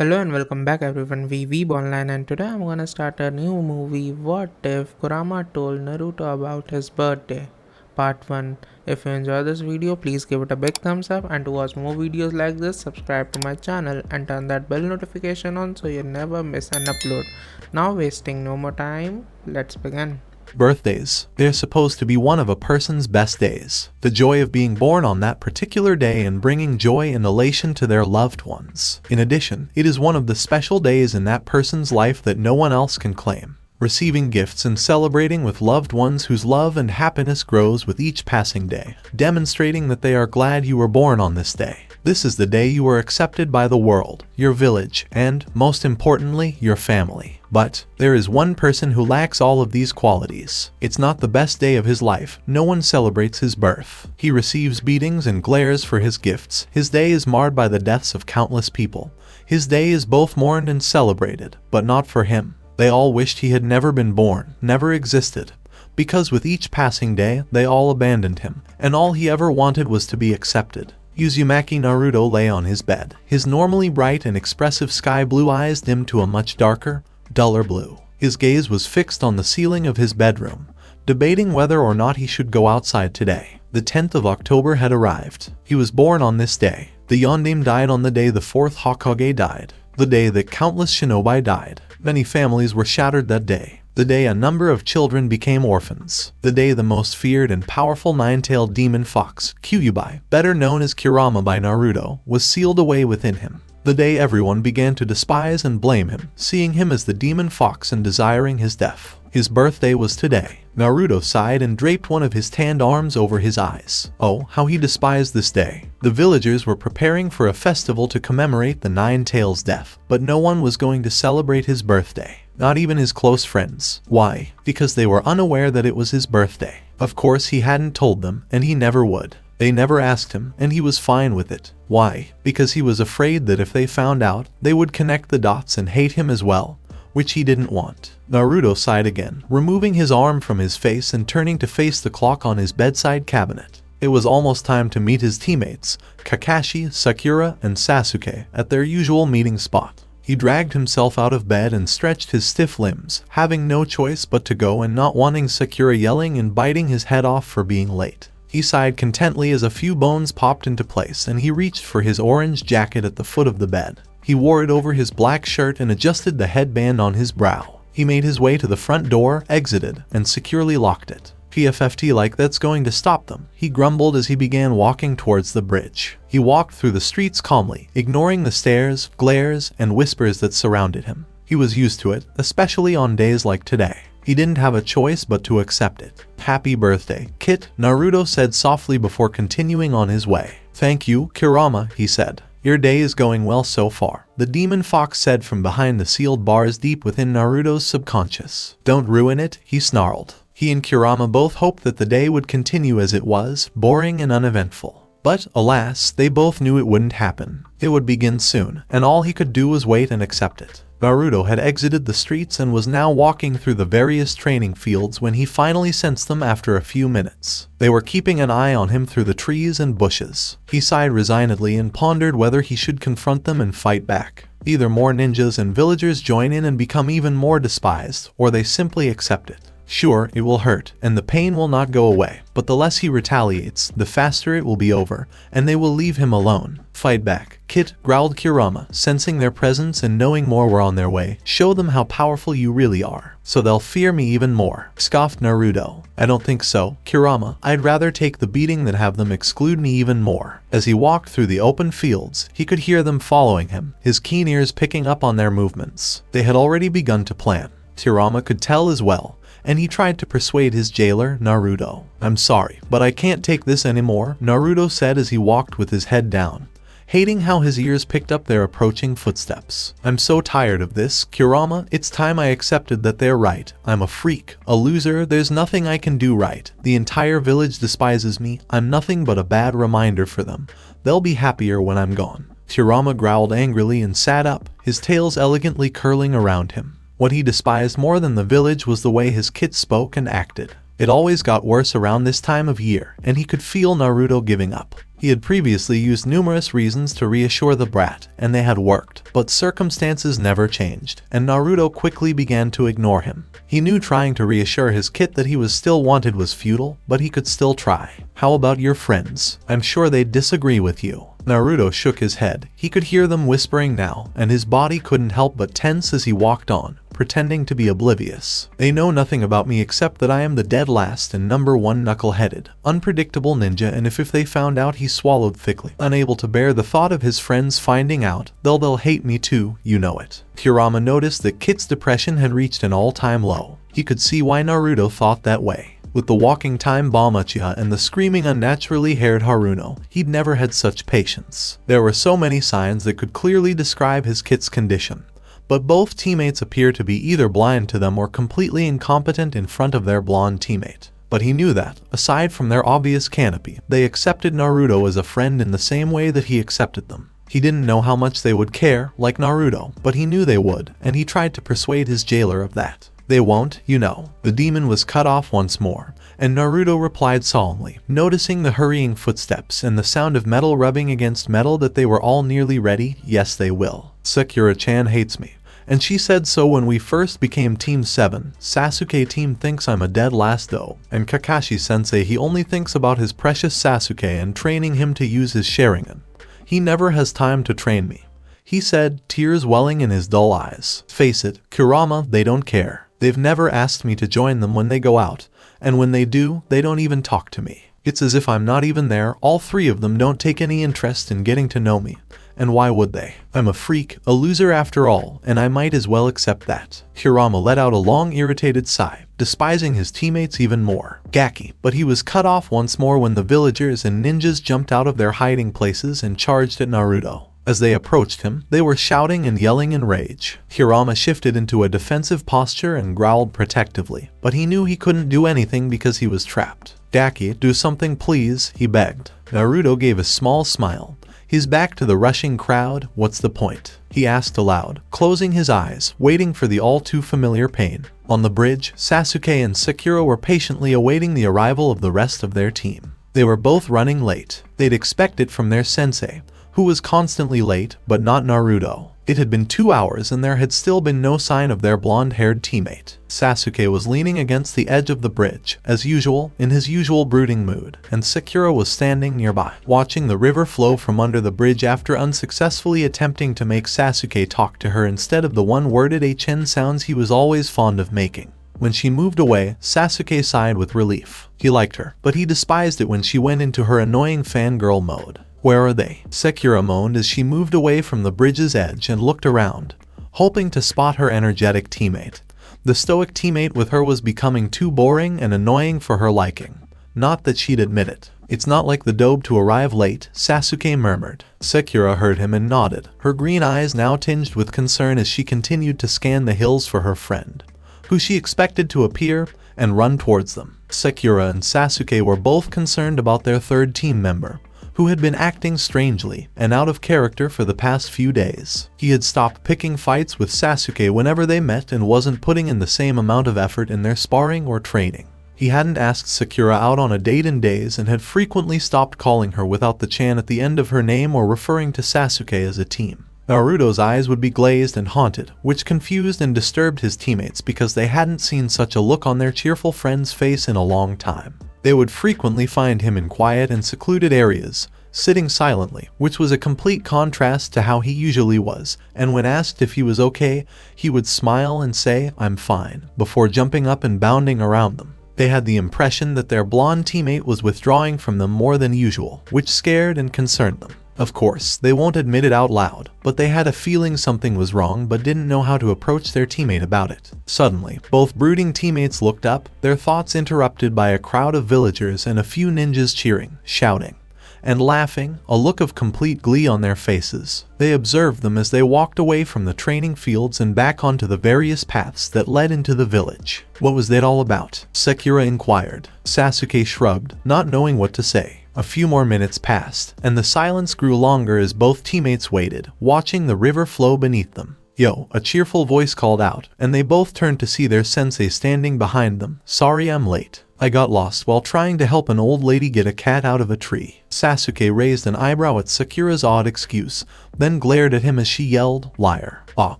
Hello and welcome back everyone, we Weeb online, and today I'm gonna start a new movie. What if Kurama told Naruto about his birthday? Part 1. If you enjoy this video, please give it a big thumbs up, and to watch more videos like this, subscribe to my channel and turn that bell notification on so you never miss an upload. Now wasting no more time, let's begin. Birthdays. They're supposed to be one of a person's best days. The joy of being born on that particular day and bringing joy and elation to their loved ones. In addition, it is one of the special days in that person's life that no one else can claim. Receiving gifts and celebrating with loved ones whose love and happiness grows with each passing day, demonstrating that they are glad you were born on this day. This is the day you were accepted by the world, your village, and, most importantly, your family. But there is one person who lacks all of these qualities. It's not the best day of his life. No one celebrates his birth. He receives beatings and glares for his gifts. His day is marred by the deaths of countless people. His day is both mourned and celebrated, but not for him. They all wished he had never been born, never existed. Because with each passing day, they all abandoned him, and all he ever wanted was to be accepted. Uzumaki Naruto lay on his bed, his normally bright and expressive sky blue eyes dimmed to a much darker, duller blue. His gaze was fixed on the ceiling of his bedroom, debating whether or not he should go outside today. The 10th of October had arrived. He was born on this day. The Yondaime died on the day the 4th Hokage died. The day that countless shinobi died. Many families were shattered that day. The day a number of children became orphans. The day the most feared and powerful nine-tailed demon fox, Kyuubi, better known as Kurama by Naruto, was sealed away within him. The day everyone began to despise and blame him, seeing him as the demon fox and desiring his death. His birthday was today. Naruto sighed and draped one of his tanned arms over his eyes. Oh, how he despised this day. The villagers were preparing for a festival to commemorate the Nine Tails' death, but no one was going to celebrate his birthday. Not even his close friends. Why? Because they were unaware that it was his birthday. Of course he hadn't told them, and he never would. They never asked him, and he was fine with it. Why? Because he was afraid that if they found out, they would connect the dots and hate him as well, which he didn't want. Naruto sighed again, removing his arm from his face and turning to face the clock on his bedside cabinet. It was almost time to meet his teammates, Kakashi, Sakura, and Sasuke, at their usual meeting spot. He dragged himself out of bed and stretched his stiff limbs, having no choice but to go and not wanting Sakura yelling and biting his head off for being late. He sighed contently as a few bones popped into place and he reached for his orange jacket at the foot of the bed. He wore it over his black shirt and adjusted the headband on his brow. He made his way to the front door, exited, and securely locked it. PFFT, like that's going to stop them, he grumbled as he began walking towards the bridge. He walked through the streets calmly, ignoring the stares, glares, and whispers that surrounded him. He was used to it, especially on days like today. He didn't have a choice but to accept it. Happy birthday, Kit, Naruto said softly before continuing on his way. Thank you, Kurama, he said. Your day is going well so far, the demon fox said from behind the sealed bars deep within Naruto's subconscious. Don't ruin it, he snarled. He and Kurama both hoped that the day would continue as it was, boring and uneventful. But, alas, they both knew it wouldn't happen. It would begin soon, and all he could do was wait and accept it. Naruto had exited the streets and was now walking through the various training fields when he finally sensed them after a few minutes. They were keeping an eye on him through the trees and bushes. He sighed resignedly and pondered whether he should confront them and fight back. Either more ninjas and villagers join in and become even more despised, or they simply accept it. Sure, it will hurt, and the pain will not go away, but the less he retaliates, the faster it will be over, and they will leave him alone. Fight back, Kit, growled Kurama, sensing their presence and knowing more were on their way. Show them how powerful you really are, so they'll fear me even more, scoffed Naruto. I don't think so, Kurama. I'd rather take the beating than have them exclude me even more. As he walked through the open fields, he could hear them following him, his keen ears picking up on their movements. They had already begun to plan. Kurama could tell as well, and he tried to persuade his jailer, Naruto. I'm sorry, but I can't take this anymore, Naruto said as he walked with his head down, hating how his ears picked up their approaching footsteps. I'm so tired of this, Kurama. It's time I accepted that they're right. I'm a freak, a loser, there's nothing I can do right. The entire village despises me. I'm nothing but a bad reminder for them. They'll be happier when I'm gone. Kurama growled angrily and sat up, his tails elegantly curling around him. What he despised more than the village was the way his kid spoke and acted. It always got worse around this time of year, and he could feel Naruto giving up. He had previously used numerous reasons to reassure the brat, and they had worked, but circumstances never changed, and Naruto quickly began to ignore him. He knew trying to reassure his kit that he was still wanted was futile, but he could still try. How about your friends? I'm sure they'd disagree with you. Naruto shook his head. He could hear them whispering now, and his body couldn't help but tense as he walked on, pretending to be oblivious. They know nothing about me except that I am the dead last and #1 knuckle-headed, unpredictable ninja, and if they found out, he swallowed thickly. Unable to bear the thought of his friends finding out, they'll hate me too, you know it. Kurama noticed that Kit's depression had reached an all-time low. He could see why Naruto thought that way. With the walking time bomb Uchiha and the screaming unnaturally haired Haruno, he'd never had such patience. There were so many signs that could clearly describe his Kit's condition, but both teammates appear to be either blind to them or completely incompetent in front of their blonde teammate. But he knew that, aside from their obvious canopy, they accepted Naruto as a friend in the same way that he accepted them. He didn't know how much they would care, like Naruto, but he knew they would, and he tried to persuade his jailer of that. They won't, you know. The demon was cut off once more, and Naruto replied solemnly, noticing the hurrying footsteps and the sound of metal rubbing against metal that they were all nearly ready. Yes, they will. Sakura-chan hates me, and she said so when we first became Team 7. Sasuke team thinks I'm a dead last though, and Kakashi-sensei, he only thinks about his precious Sasuke and training him to use his Sharingan. He never has time to train me, he said, tears welling in his dull eyes. Face it, Kurama, they don't care. They've never asked me to join them when they go out, and when they do, they don't even talk to me. It's as if I'm not even there. All three of them don't take any interest in getting to know me, and why would they? I'm a freak, a loser after all, and I might as well accept that. Kurama let out a long irritated sigh, despising his teammates even more. Gaki, but he was cut off once more when the villagers and ninjas jumped out of their hiding places and charged at Naruto. As they approached him, they were shouting and yelling in rage. Kurama shifted into a defensive posture and growled protectively, but he knew he couldn't do anything because he was trapped. Gaki, do something please, he begged. Naruto gave a small smile. His back to the rushing crowd. What's the point? He asked aloud, closing his eyes, waiting for the all-too-familiar pain. On the bridge, Sasuke and Sakura were patiently awaiting the arrival of the rest of their team. They were both running late. They'd expect it from their sensei, who was constantly late, but not Naruto. It had been 2 hours and there had still been no sign of their blonde-haired teammate. Sasuke was leaning against the edge of the bridge, as usual, in his usual brooding mood, and Sakura was standing nearby, watching the river flow from under the bridge after unsuccessfully attempting to make Sasuke talk to her instead of the one-worded HN sounds he was always fond of making. When she moved away, Sasuke sighed with relief. He liked her, but he despised it when she went into her annoying fangirl mode. Where are they? Sakura moaned as she moved away from the bridge's edge and looked around, hoping to spot her energetic teammate. The stoic teammate with her was becoming too boring and annoying for her liking. Not that she'd admit it. It's not like the dobe to arrive late, Sasuke murmured. Sakura heard him and nodded, her green eyes now tinged with concern as she continued to scan the hills for her friend, who she expected to appear and run towards them. Sakura and Sasuke were both concerned about their third team member, who had been acting strangely and out of character for the past few days. He had stopped picking fights with Sasuke whenever they met and wasn't putting in the same amount of effort in their sparring or training. He hadn't asked Sakura out on a date in days and had frequently stopped calling her without the chan at the end of her name or referring to Sasuke as a team. Naruto's eyes would be glazed and haunted, which confused and disturbed his teammates because they hadn't seen such a look on their cheerful friend's face in a long time. They would frequently find him in quiet and secluded areas, sitting silently, which was a complete contrast to how he usually was, and when asked if he was okay, he would smile and say, "I'm fine," before jumping up and bounding around them. They had the impression that their blonde teammate was withdrawing from them more than usual, which scared and concerned them. Of course, they won't admit it out loud, but they had a feeling something was wrong but didn't know how to approach their teammate about it. Suddenly, both brooding teammates looked up, their thoughts interrupted by a crowd of villagers and a few ninjas cheering, shouting, and laughing, a look of complete glee on their faces. They observed them as they walked away from the training fields and back onto the various paths that led into the village. What was that all about? Sakura inquired. Sasuke shrugged, not knowing what to say. A few more minutes passed, and the silence grew longer as both teammates waited, watching the river flow beneath them. "Yo," a cheerful voice called out, and they both turned to see their sensei standing behind them. "Sorry I'm late. I got lost while trying to help an old lady get a cat out of a tree." Sasuke raised an eyebrow at Sakura's odd excuse, then glared at him as she yelled, "Liar." "Ah,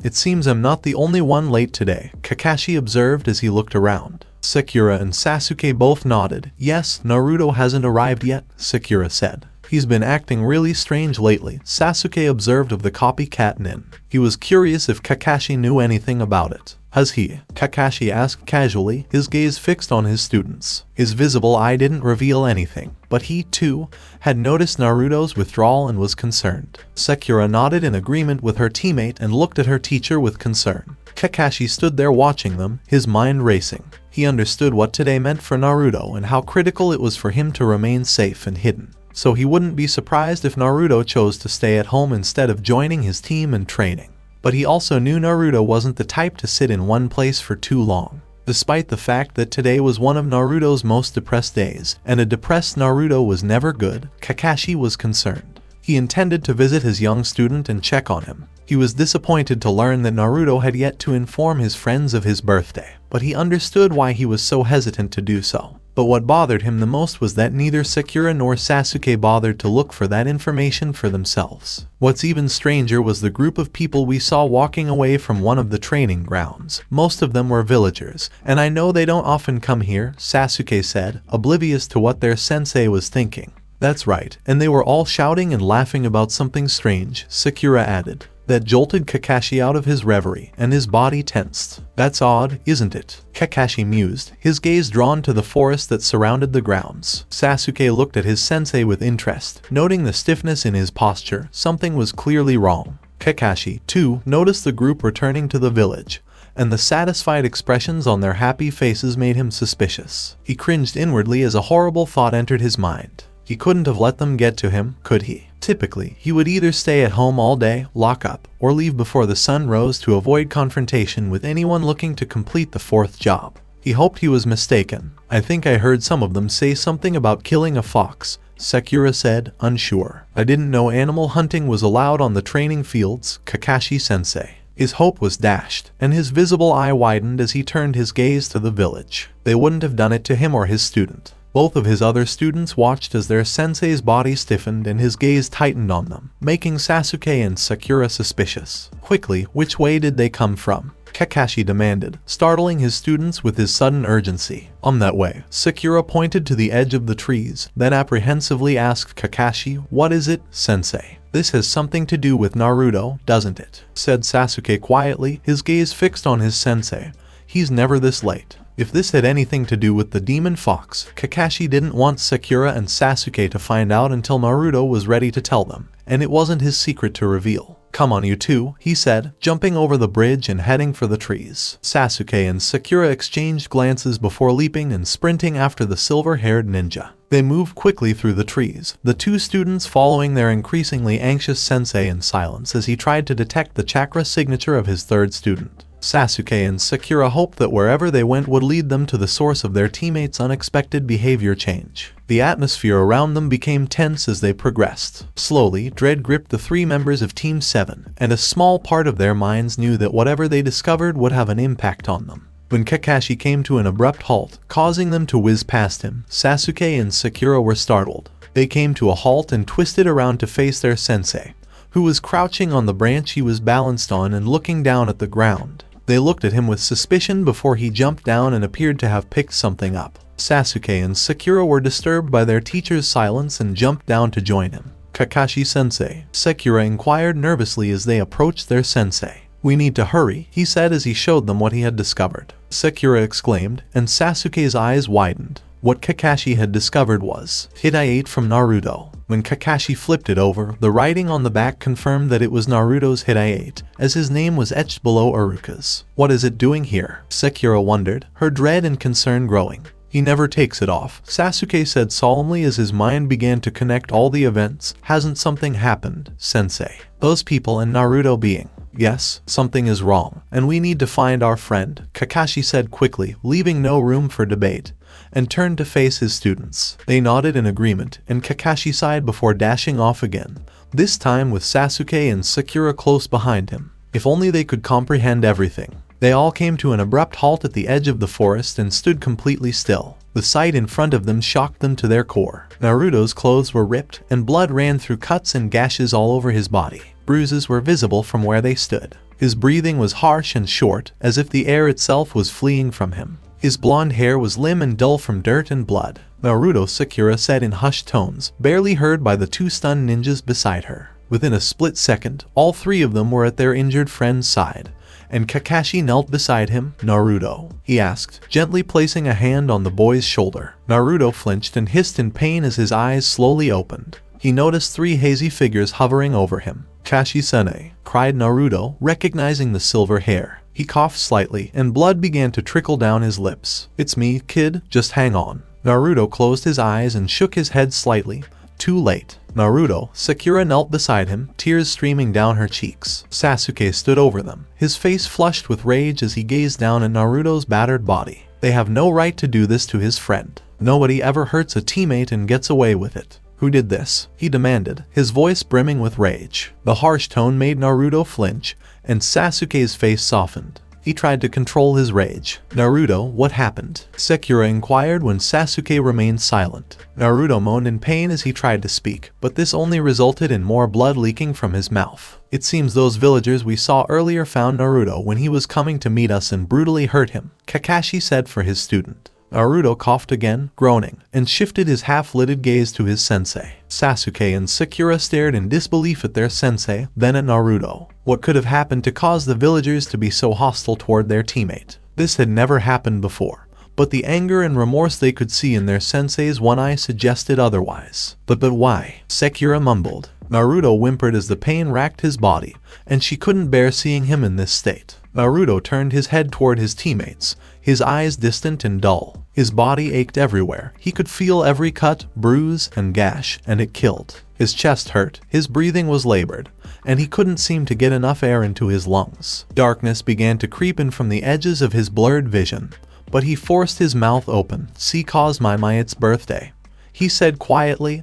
it seems I'm not the only one late today," Kakashi observed as he looked around. Sakura and Sasuke both nodded. "Yes, Naruto hasn't arrived yet," Sakura said. "He's been acting really strange lately," Sasuke observed of the copycat nin. He was curious if Kakashi knew anything about it. "Has he?" Kakashi asked casually, his gaze fixed on his students. His visible eye didn't reveal anything, but he, too, had noticed Naruto's withdrawal and was concerned. Sakura nodded in agreement with her teammate and looked at her teacher with concern. Kakashi stood there watching them, his mind racing. He understood what today meant for Naruto and how critical it was for him to remain safe and hidden. So he wouldn't be surprised if Naruto chose to stay at home instead of joining his team and training. But he also knew Naruto wasn't the type to sit in one place for too long. Despite the fact that today was one of Naruto's most depressed days, and a depressed Naruto was never good, Kakashi was concerned. He intended to visit his young student and check on him. He was disappointed to learn that Naruto had yet to inform his friends of his birthday, but he understood why he was so hesitant to do so. But what bothered him the most was that neither Sakura nor Sasuke bothered to look for that information for themselves. What's even stranger was the group of people we saw walking away from one of the training grounds. Most of them were villagers, and I know they don't often come here, Sasuke said, oblivious to what their sensei was thinking. "That's right, and they were all shouting and laughing about something strange," Sakura added. That jolted Kakashi out of his reverie, and his body tensed. "That's odd, isn't it?" Kakashi mused, his gaze drawn to the forest that surrounded the grounds. Sasuke looked at his sensei with interest, noting the stiffness in his posture. Something was clearly wrong. Kakashi, too, noticed the group returning to the village, and the satisfied expressions on their happy faces made him suspicious. He cringed inwardly as a horrible thought entered his mind. He couldn't have let them get to him, could he? Typically, he would either stay at home all day, lock up, or leave before the sun rose to avoid confrontation with anyone looking to complete the fourth job. He hoped he was mistaken. "I think I heard some of them say something about killing a fox," Sakura said, unsure. "I didn't know animal hunting was allowed on the training fields, Kakashi-sensei." His hope was dashed, and his visible eye widened as he turned his gaze to the village. They wouldn't have done it to him or his student. Both of his other students watched as their sensei's body stiffened and his gaze tightened on them, making Sasuke and Sakura suspicious. "Quickly, which way did they come from?" Kakashi demanded, startling his students with his sudden urgency. "That way." Sakura pointed to the edge of the trees, then apprehensively asked Kakashi, "What is it, sensei?" "This has something to do with Naruto, doesn't it?" said Sasuke quietly, his gaze fixed on his sensei. "He's never this late." If this had anything to do with the demon fox, Kakashi didn't want Sakura and Sasuke to find out until Naruto was ready to tell them, and it wasn't his secret to reveal. "Come on you two," he said, jumping over the bridge and heading for the trees. Sasuke and Sakura exchanged glances before leaping and sprinting after the silver-haired ninja. They moved quickly through the trees, the two students following their increasingly anxious sensei in silence as he tried to detect the chakra signature of his third student. Sasuke and Sakura hoped that wherever they went would lead them to the source of their teammates' unexpected behavior change. The atmosphere around them became tense as they progressed. Slowly, dread gripped the three members of Team 7, and a small part of their minds knew that whatever they discovered would have an impact on them. When Kakashi came to an abrupt halt, causing them to whiz past him, Sasuke and Sakura were startled. They came to a halt and twisted around to face their sensei, who was crouching on the branch he was balanced on and looking down at the ground. They looked at him with suspicion before he jumped down and appeared to have picked something up. Sasuke and Sakura were disturbed by their teacher's silence and jumped down to join him. "Kakashi-sensei," Sakura inquired nervously as they approached their sensei. "We need to hurry," he said as he showed them what he had discovered. Sakura exclaimed, and Sasuke's eyes widened. What Kakashi had discovered was Hidaite from Naruto. When Kakashi flipped it over, the writing on the back confirmed that it was Naruto's Hidaite, as his name was etched below Iruka's. "What is it doing here?" Sakura wondered, her dread and concern growing. "He never takes it off," Sasuke said solemnly as his mind began to connect all the events. "Hasn't something happened, sensei? Those people and Naruto being..." "Yes, something is wrong, and we need to find our friend," Kakashi said quickly, leaving no room for debate, and turned to face his students. They nodded in agreement, and Kakashi sighed before dashing off again, this time with Sasuke and Sakura close behind him. If only they could comprehend everything. They all came to an abrupt halt at the edge of the forest and stood completely still. The sight in front of them shocked them to their core. Naruto's clothes were ripped, and blood ran through cuts and gashes all over his body. Bruises were visible from where they stood. His breathing was harsh and short, as if the air itself was fleeing from him. His blonde hair was limp and dull from dirt and blood. Naruto, Sakura said in hushed tones, barely heard by the two stunned ninjas beside her. Within a split second, all three of them were at their injured friend's side, and Kakashi knelt beside him. "Naruto?" he asked, gently placing a hand on the boy's shoulder. Naruto flinched and hissed in pain as his eyes slowly opened. He noticed three hazy figures hovering over him. "Kashi-sane," cried Naruto, recognizing the silver hair. He coughed slightly, and blood began to trickle down his lips. "It's me, kid, just hang on." Naruto closed his eyes and shook his head slightly. Too late. Naruto, Sakura knelt beside him, tears streaming down her cheeks. Sasuke stood over them, his face flushed with rage as he gazed down at Naruto's battered body. They have no right to do this to his friend. Nobody ever hurts a teammate and gets away with it. "Who did this?" he demanded, his voice brimming with rage. The harsh tone made Naruto flinch, and Sasuke's face softened. He tried to control his rage. "Naruto, what happened?" Sakura inquired when Sasuke remained silent. Naruto moaned in pain as he tried to speak, but this only resulted in more blood leaking from his mouth. "It seems those villagers we saw earlier found Naruto when he was coming to meet us and brutally hurt him," Kakashi said for his student. Naruto coughed again, groaning, and shifted his half-lidded gaze to his sensei. Sasuke and Sakura stared in disbelief at their sensei, then at Naruto. What could have happened to cause the villagers to be so hostile toward their teammate? This had never happened before, but the anger and remorse they could see in their sensei's one eye suggested otherwise. But why? Sakura mumbled. Naruto whimpered as the pain racked his body, and she couldn't bear seeing him in this state. Naruto turned his head toward his teammates, his eyes distant and dull. His body ached everywhere. He could feel every cut, bruise, and gash, and it killed. His chest hurt, his breathing was labored, and he couldn't seem to get enough air into his lungs. Darkness began to creep in from the edges of his blurred vision, but he forced his mouth open. "See, cause my it's birthday," he said quietly,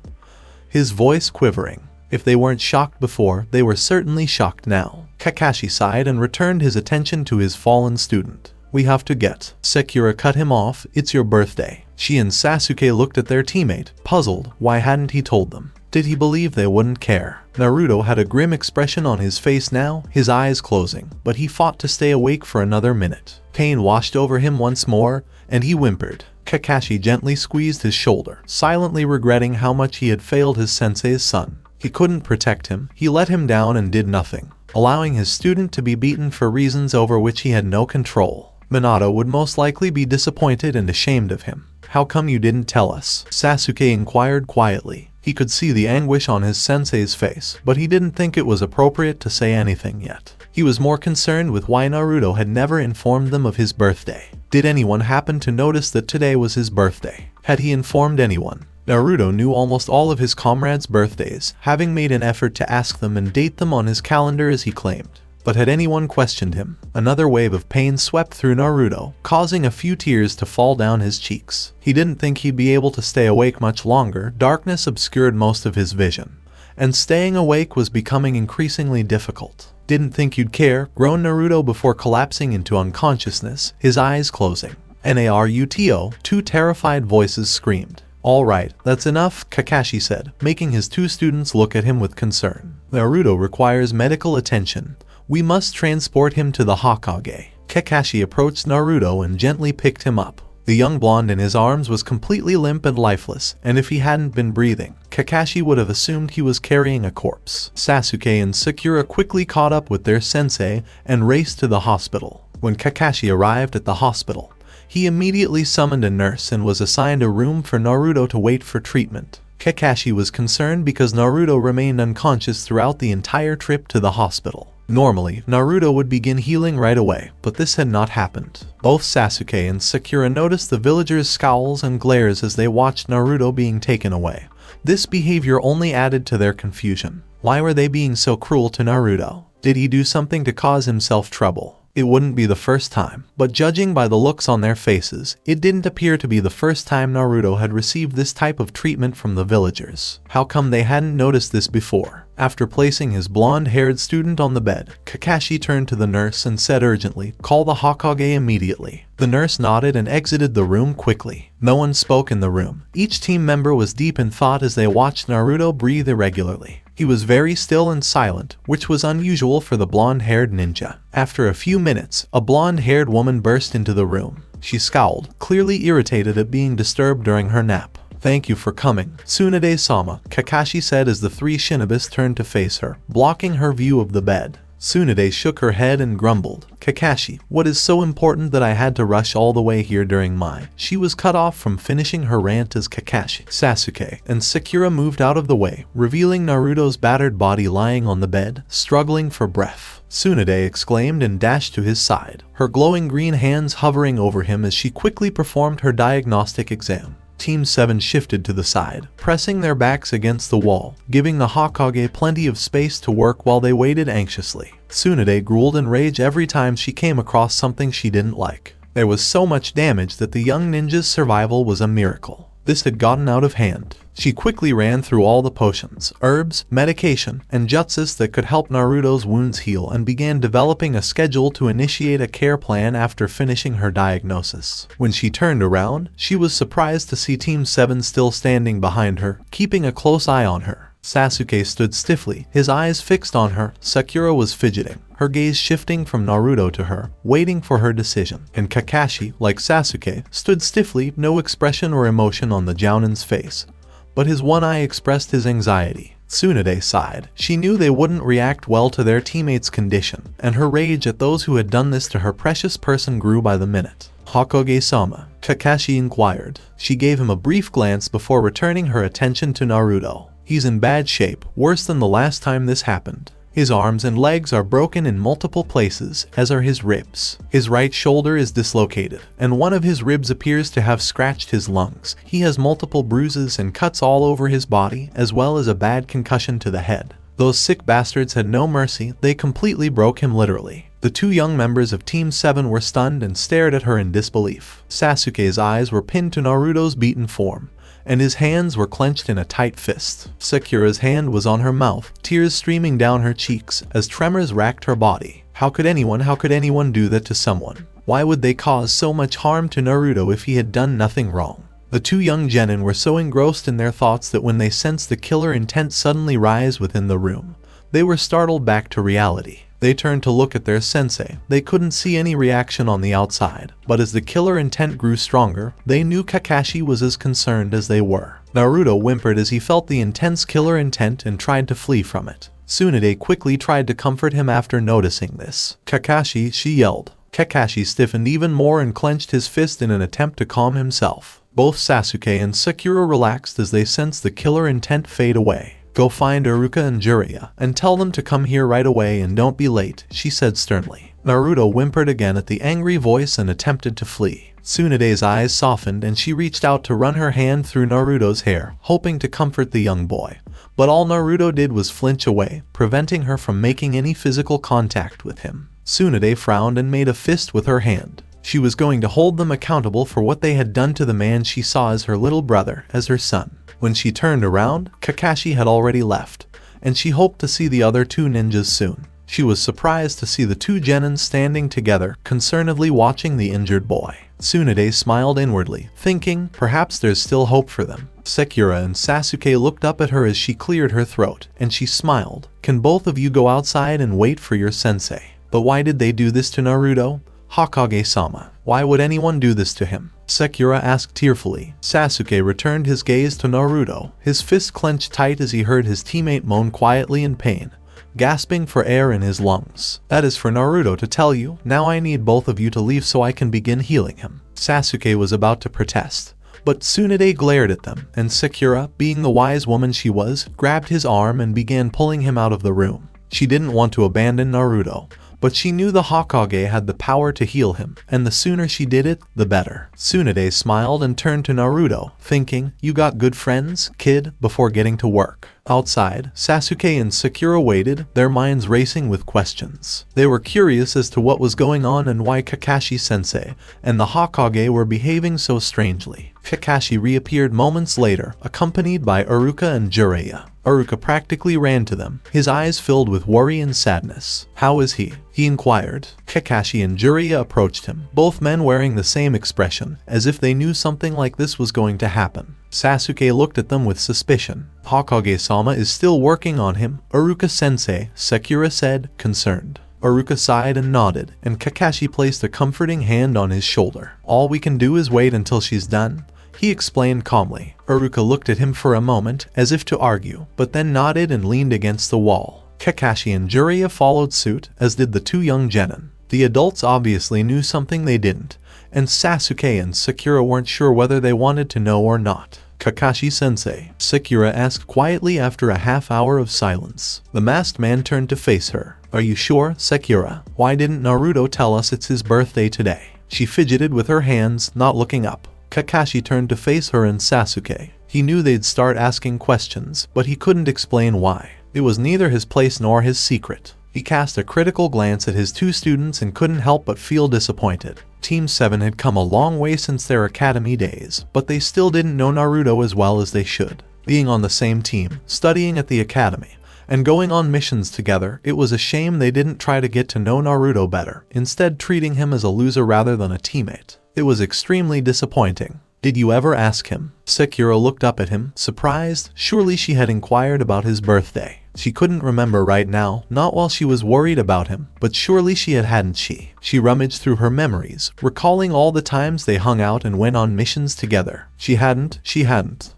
his voice quivering. If they weren't shocked before, they were certainly shocked now. Kakashi sighed and returned his attention to his fallen student. "We have to get." Sakura cut him off. "It's your birthday." She and Sasuke looked at their teammate, puzzled. Why hadn't he told them? Did he believe they wouldn't care? Naruto had a grim expression on his face now, his eyes closing, but he fought to stay awake for another minute. Pain washed over him once more, and he whimpered. Kakashi gently squeezed his shoulder, silently regretting how much he had failed his sensei's son. He couldn't protect him. He let him down and did nothing, allowing his student to be beaten for reasons over which he had no control. Minato would most likely be disappointed and ashamed of him. "How come you didn't tell us?" Sasuke inquired quietly. He could see the anguish on his sensei's face, but he didn't think it was appropriate to say anything yet. He was more concerned with why Naruto had never informed them of his birthday. Did anyone happen to notice that today was his birthday? Had he informed anyone? Naruto knew almost all of his comrades' birthdays, having made an effort to ask them and date them on his calendar as he claimed. But had anyone questioned him? Another wave of pain swept through Naruto, causing a few tears to fall down his cheeks. He didn't think he'd be able to stay awake much longer. Darkness obscured most of his vision, and staying awake was becoming increasingly difficult. "Didn't think you'd care," groaned Naruto before collapsing into unconsciousness, his eyes closing. "Naruto," two terrified voices screamed. "All right, that's enough," Kakashi said, making his two students look at him with concern. "Naruto requires medical attention. We must transport him to the Hokage." Kakashi approached Naruto and gently picked him up. The young blonde in his arms was completely limp and lifeless, and if he hadn't been breathing, Kakashi would have assumed he was carrying a corpse. Sasuke and Sakura quickly caught up with their sensei and raced to the hospital. When Kakashi arrived at the hospital, he immediately summoned a nurse and was assigned a room for Naruto to wait for treatment. Kakashi was concerned because Naruto remained unconscious throughout the entire trip to the hospital. Normally, Naruto would begin healing right away, but this had not happened. Both Sasuke and Sakura noticed the villagers' scowls and glares as they watched Naruto being taken away. This behavior only added to their confusion. Why were they being so cruel to Naruto? Did he do something to cause himself trouble? It wouldn't be the first time, but judging by the looks on their faces, it didn't appear to be the first time Naruto had received this type of treatment from the villagers. How come they hadn't noticed this before? After placing his blonde-haired student on the bed, Kakashi turned to the nurse and said urgently, "Call the Hokage immediately." The nurse nodded and exited the room quickly. No one spoke in the room. Each team member was deep in thought as they watched Naruto breathe irregularly. He was very still and silent, which was unusual for the blonde-haired ninja. After a few minutes, a blonde-haired woman burst into the room. She scowled, clearly irritated at being disturbed during her nap. "Thank you for coming, Tsunade-sama," Kakashi said as the three shinobis turned to face her, blocking her view of the bed. Tsunade shook her head and grumbled, "Kakashi, what is so important that I had to rush all the way here during my—" She was cut off from finishing her rant as Kakashi, Sasuke, and Sakura moved out of the way, revealing Naruto's battered body lying on the bed, struggling for breath. Tsunade exclaimed and dashed to his side, her glowing green hands hovering over him as she quickly performed her diagnostic exam. Team 7 shifted to the side, pressing their backs against the wall, giving the Hokage plenty of space to work while they waited anxiously. Tsunade growled in rage every time she came across something she didn't like. There was so much damage that the young ninja's survival was a miracle. This had gotten out of hand. She quickly ran through all the potions, herbs, medication, and jutsus that could help Naruto's wounds heal and began developing a schedule to initiate a care plan after finishing her diagnosis. When she turned around, she was surprised to see Team 7 still standing behind her, keeping a close eye on her. Sasuke stood stiffly, his eyes fixed on her. Sakura was fidgeting, her gaze shifting from Naruto to her, waiting for her decision. And Kakashi, like Sasuke, stood stiffly, no expression or emotion on the Jounin's face. But his one eye expressed his anxiety. Tsunade sighed. She knew they wouldn't react well to their teammates' condition, and her rage at those who had done this to her precious person grew by the minute. "Hokage-sama?" Kakashi inquired. She gave him a brief glance before returning her attention to Naruto. "He's in bad shape, worse than the last time this happened. His arms and legs are broken in multiple places, as are his ribs. His right shoulder is dislocated, and one of his ribs appears to have scratched his lungs. He has multiple bruises and cuts all over his body, as well as a bad concussion to the head. Those sick bastards had no mercy, they completely broke him literally." The two young members of Team 7 were stunned and stared at her in disbelief. Sasuke's eyes were pinned to Naruto's beaten form, and his hands were clenched in a tight fist. Sakura's hand was on her mouth, tears streaming down her cheeks as tremors racked her body. How could anyone do that to someone? Why would they cause so much harm to Naruto if he had done nothing wrong? The two young genin were so engrossed in their thoughts that when they sensed the killer intent suddenly rise within the room, they were startled back to reality. They turned to look at their sensei. They couldn't see any reaction on the outside, but as the killer intent grew stronger, they knew Kakashi was as concerned as they were. Naruto whimpered as he felt the intense killer intent and tried to flee from it. Tsunade quickly tried to comfort him after noticing this. "Kakashi," she yelled. Kakashi stiffened even more and clenched his fist in an attempt to calm himself. Both Sasuke and Sakura relaxed as they sensed the killer intent fade away. "Go find Iruka and Jiraiya, and tell them to come here right away and don't be late," she said sternly. Naruto whimpered again at the angry voice and attempted to flee. Tsunade's eyes softened and she reached out to run her hand through Naruto's hair, hoping to comfort the young boy. But all Naruto did was flinch away, preventing her from making any physical contact with him. Tsunade frowned and made a fist with her hand. She was going to hold them accountable for what they had done to the man she saw as her little brother, as her son. When she turned around, Kakashi had already left, and she hoped to see the other two ninjas soon. She was surprised to see the two genins standing together, concernedly watching the injured boy. Tsunade smiled inwardly, thinking, perhaps there's still hope for them. Sakura and Sasuke looked up at her as she cleared her throat, and she smiled. "Can both of you go outside and wait for your sensei?" But why did they do this to Naruto? "Hokage-sama, why would anyone do this to him?" Sakura asked tearfully. Sasuke returned his gaze to Naruto, his fist clenched tight as he heard his teammate moan quietly in pain, gasping for air in his lungs. "That is for Naruto to tell you. Now I need both of you to leave so I can begin healing him." Sasuke was about to protest, but Tsunade glared at them, and Sakura, being the wise woman she was, grabbed his arm and began pulling him out of the room. She didn't want to abandon Naruto, but she knew the Hokage had the power to heal him, and the sooner she did it, the better. Tsunade smiled and turned to Naruto, thinking, "You got good friends, kid," before getting to work. Outside, Sasuke and Sakura waited, their minds racing with questions. They were curious as to what was going on and why Kakashi-sensei and the Hokage were behaving so strangely. Kakashi reappeared moments later, accompanied by Iruka and Jiraiya. Iruka practically ran to them, his eyes filled with worry and sadness. "How is he?" he inquired. Kakashi and Jiraiya approached him, both men wearing the same expression, as if they knew something like this was going to happen. Sasuke looked at them with suspicion. "Hokage-sama is still working on him, Iruka-sensei," Sakura said, concerned. Iruka sighed and nodded, and Kakashi placed a comforting hand on his shoulder. "All we can do is wait until she's done," he explained calmly. Iruka looked at him for a moment, as if to argue, but then nodded and leaned against the wall. Kakashi and Jiraiya followed suit, as did the two young genin. The adults obviously knew something they didn't, and Sasuke and Sakura weren't sure whether they wanted to know or not. "Kakashi-sensei," Sakura asked quietly after a half hour of silence. The masked man turned to face her. "Are you sure, Sakura? Why didn't Naruto tell us it's his birthday today?" She fidgeted with her hands, not looking up. Kakashi turned to face her and Sasuke. He knew they'd start asking questions, but he couldn't explain why. It was neither his place nor his secret. He cast a critical glance at his two students and couldn't help but feel disappointed. Team 7 had come a long way since their academy days, but they still didn't know Naruto as well as they should. Being on the same team, studying at the academy, and going on missions together, it was a shame they didn't try to get to know Naruto better, instead treating him as a loser rather than a teammate. It was extremely disappointing. "Did you ever ask him?" Sakura looked up at him, surprised. Surely she had inquired about his birthday. She couldn't remember right now, not while she was worried about him, but surely she hadn't she? She rummaged through her memories, recalling all the times they hung out and went on missions together. She hadn't.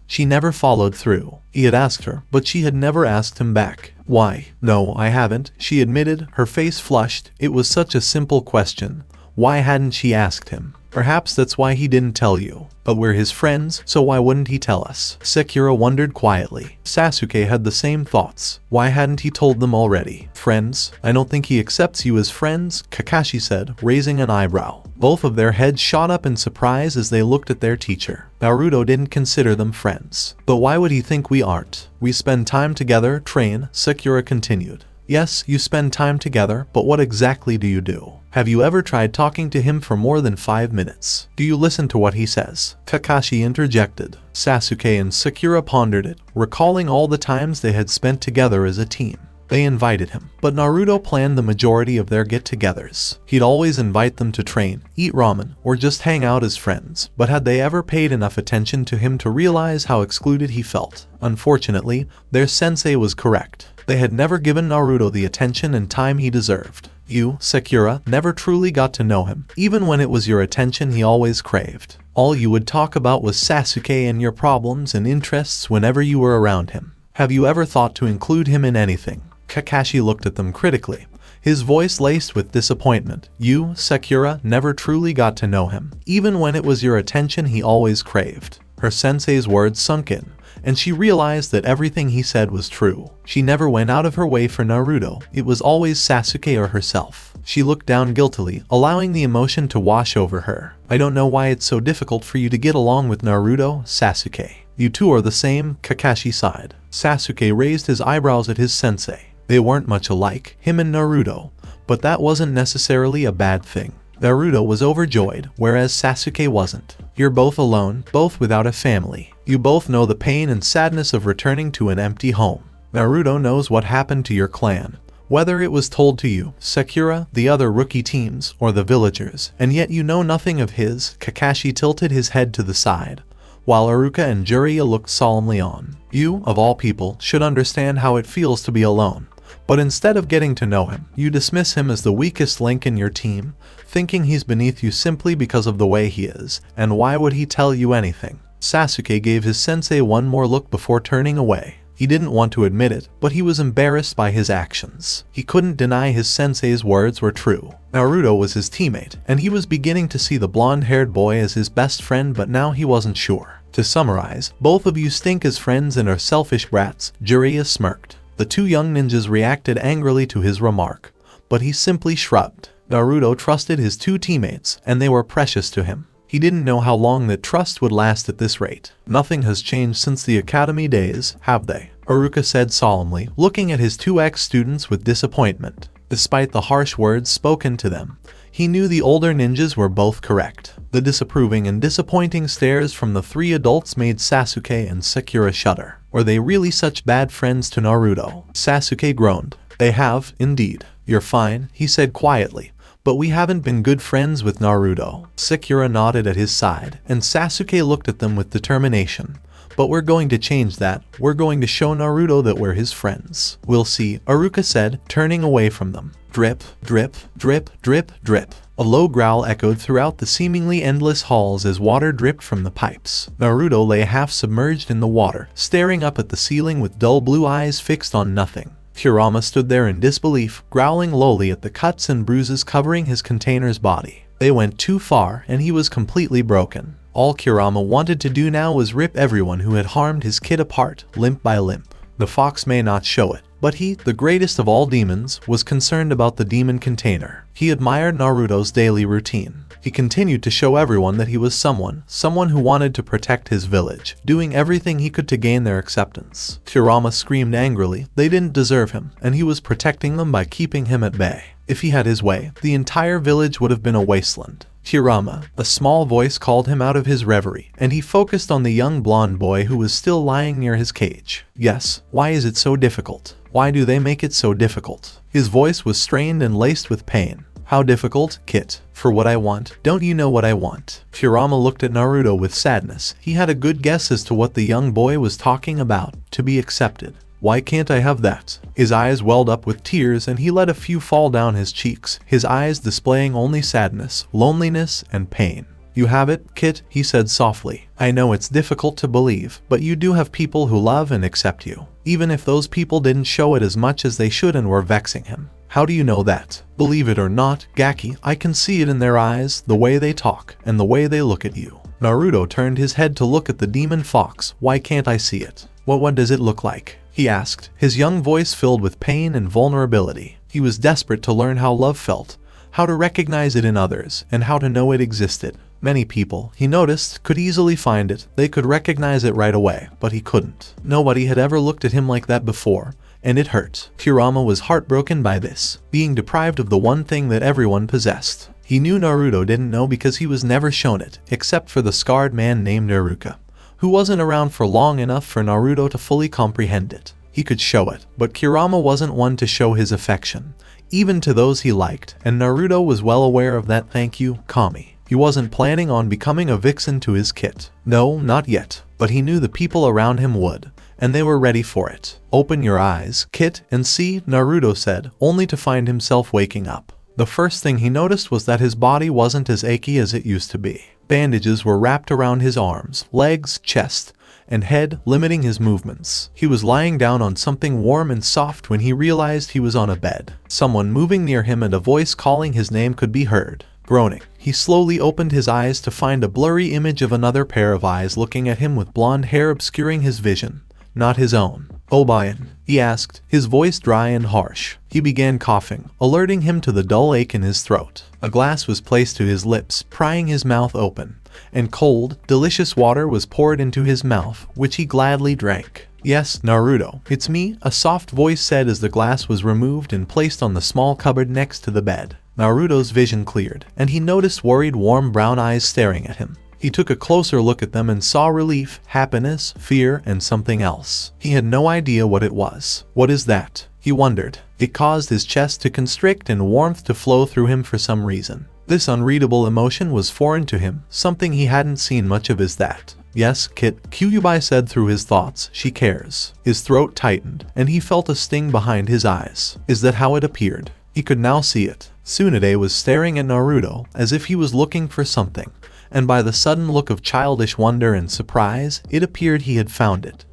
She never followed through. He had asked her, but she had never asked him back. "Why? No, I haven't," she admitted, her face flushed. It was such a simple question. Why hadn't she asked him? Perhaps that's why he didn't tell you. But we're his friends, so why wouldn't he tell us? Sakura wondered quietly. Sasuke had the same thoughts. Why hadn't he told them already? "Friends? I don't think he accepts you as friends," Kakashi said, raising an eyebrow. Both of their heads shot up in surprise as they looked at their teacher. Naruto didn't consider them friends. "But why would he think we aren't? We spend time together, train," Sakura continued. "Yes, you spend time together, but what exactly do you do? Have you ever tried talking to him for more than 5 minutes? Do you listen to what he says?" Kakashi interjected. Sasuke and Sakura pondered it, recalling all the times they had spent together as a team. They invited him, but Naruto planned the majority of their get-togethers. He'd always invite them to train, eat ramen, or just hang out as friends, but had they ever paid enough attention to him to realize how excluded he felt? Unfortunately, their sensei was correct. They had never given Naruto the attention and time he deserved. You, Sakura, never truly got to know him. Even when it was your attention he always craved. All you would talk about was Sasuke and your problems and interests whenever you were around him. Have you ever thought to include him in anything? Kakashi looked at them critically, his voice laced with disappointment. You, Sakura, never truly got to know him. Even when it was your attention he always craved. Her sensei's words sunk in, and she realized that everything he said was true. She never went out of her way for Naruto. It was always Sasuke or herself. She looked down guiltily, allowing the emotion to wash over her. "I don't know why it's so difficult for you to get along with Naruto, Sasuke. You two are the same," Kakashi sighed. Sasuke raised his eyebrows at his sensei. They weren't much alike, him and Naruto, but that wasn't necessarily a bad thing. Naruto was overjoyed, whereas Sasuke wasn't. You're both alone, both without a family. You both know the pain and sadness of returning to an empty home. Naruto knows what happened to your clan. Whether it was told to you, Sakura, the other rookie teams, or the villagers, and yet you know nothing of his. Kakashi tilted his head to the side, while Iruka and Jiraiya looked solemnly on. You, of all people, should understand how it feels to be alone. But instead of getting to know him, you dismiss him as the weakest link in your team, thinking he's beneath you simply because of the way he is, and why would he tell you anything? Sasuke gave his sensei one more look before turning away. He didn't want to admit it, but he was embarrassed by his actions. He couldn't deny his sensei's words were true. Naruto was his teammate, and he was beginning to see the blonde-haired boy as his best friend, but now he wasn't sure. To summarize, both of you stink as friends and are selfish brats, Jiraiya smirked. The two young ninjas reacted angrily to his remark, but he simply shrugged. Naruto trusted his two teammates, and they were precious to him. He He didn't know how long that trust would last at this rate. Nothing has changed since the academy days, have they? Iruka said solemnly, looking at his two ex-students with disappointment. Despite the harsh words spoken to them, he knew the older ninjas were both correct. The disapproving and disappointing stares from the three adults made Sasuke and Sakura shudder. Were they really such bad friends to Naruto? Sasuke groaned. They have, indeed. You're fine, he said quietly. But we haven't been good friends with Naruto. Sakura nodded at his side, and Sasuke looked at them with determination. But we're going to change that. We're going to show Naruto that we're his friends. We'll see, Iruka said, turning away from them. Drip, drip, drip, drip, drip. A low growl echoed throughout the seemingly endless halls as water dripped from the pipes. Naruto lay half submerged in the water, staring up at the ceiling with dull blue eyes fixed on nothing. Kurama stood there in disbelief, growling lowly at the cuts and bruises covering his container's body. They went too far, and he was completely broken. All Kurama wanted to do now was rip everyone who had harmed his kid apart, limb by limb. The fox may not show it, but he, the greatest of all demons, was concerned about the demon container. He admired Naruto's daily routine. He continued to show everyone that he was someone who wanted to protect his village, doing everything he could to gain their acceptance. Kurama screamed angrily. They didn't deserve him, and he was protecting them by keeping him at bay. If he had his way, the entire village would have been a wasteland. Kurama, a small voice called him out of his reverie, and he focused on the young blonde boy who was still lying near his cage. Yes, why is it so difficult? Why do they make it so difficult? His voice was strained and laced with pain. How difficult, Kit? For what I want, don't you know what I want? Kurama looked at Naruto with sadness. He had a good guess as to what the young boy was talking about, to be accepted. Why can't I have that? His eyes welled up with tears and he let a few fall down his cheeks, his eyes displaying only sadness, loneliness, and pain. You have it, Kit, he said softly. I know it's difficult to believe, but you do have people who love and accept you, even if those people didn't show it as much as they should and were vexing him. How do you know that? Believe it or not, Gaki, I can see it in their eyes, the way they talk, and the way they look at you. Naruto turned his head to look at the demon fox. Why can't I see it? What does it look like? He asked, his young voice filled with pain and vulnerability. He was desperate to learn how love felt, how to recognize it in others, and how to know it existed. Many people, he noticed, could easily find it. They could recognize it right away, but he couldn't. Nobody had ever looked at him like that before, and it hurt. Kurama was heartbroken by this, being deprived of the one thing that everyone possessed. He knew Naruto didn't know because he was never shown it, except for the scarred man named Iruka, who wasn't around for long enough for Naruto to fully comprehend it. He could show it, but Kurama wasn't one to show his affection, even to those he liked, and Naruto was well aware of that. Thank you, Kami. He wasn't planning on becoming a vixen to his kit. No, not yet, but he knew the people around him would, and they were ready for it. Open your eyes, Kit, and see, Naruto said, only to find himself waking up. The first thing he noticed was that his body wasn't as achy as it used to be. Bandages were wrapped around his arms, legs, chest, and head, limiting his movements. He was lying down on something warm and soft when he realized he was on a bed. Someone moving near him and a voice calling his name could be heard. Groaning, he slowly opened his eyes to find a blurry image of another pair of eyes looking at him with blonde hair obscuring his vision. Not his own. Obayan, he asked, his voice dry and harsh. He began coughing, alerting him to the dull ache in his throat. A glass was placed to his lips, prying his mouth open, and cold, delicious water was poured into his mouth, which he gladly drank. Yes, Naruto, it's me, a soft voice said as the glass was removed and placed on the small cupboard next to the bed. Naruto's vision cleared, and he noticed worried warm brown eyes staring at him. He took a closer look at them and saw relief, happiness, fear, and something else. He had no idea what it was. What is that? He wondered. It caused his chest to constrict and warmth to flow through him for some reason. This unreadable emotion was foreign to him, something he hadn't seen much of. Is that? Yes, Kit, Kyuubi said through his thoughts. She cares. His throat tightened, and he felt a sting behind his eyes. Is that how it appeared? He could now see it. Tsunade was staring at Naruto as if he was looking for something, and by the sudden look of childish wonder and surprise, it appeared he had found it.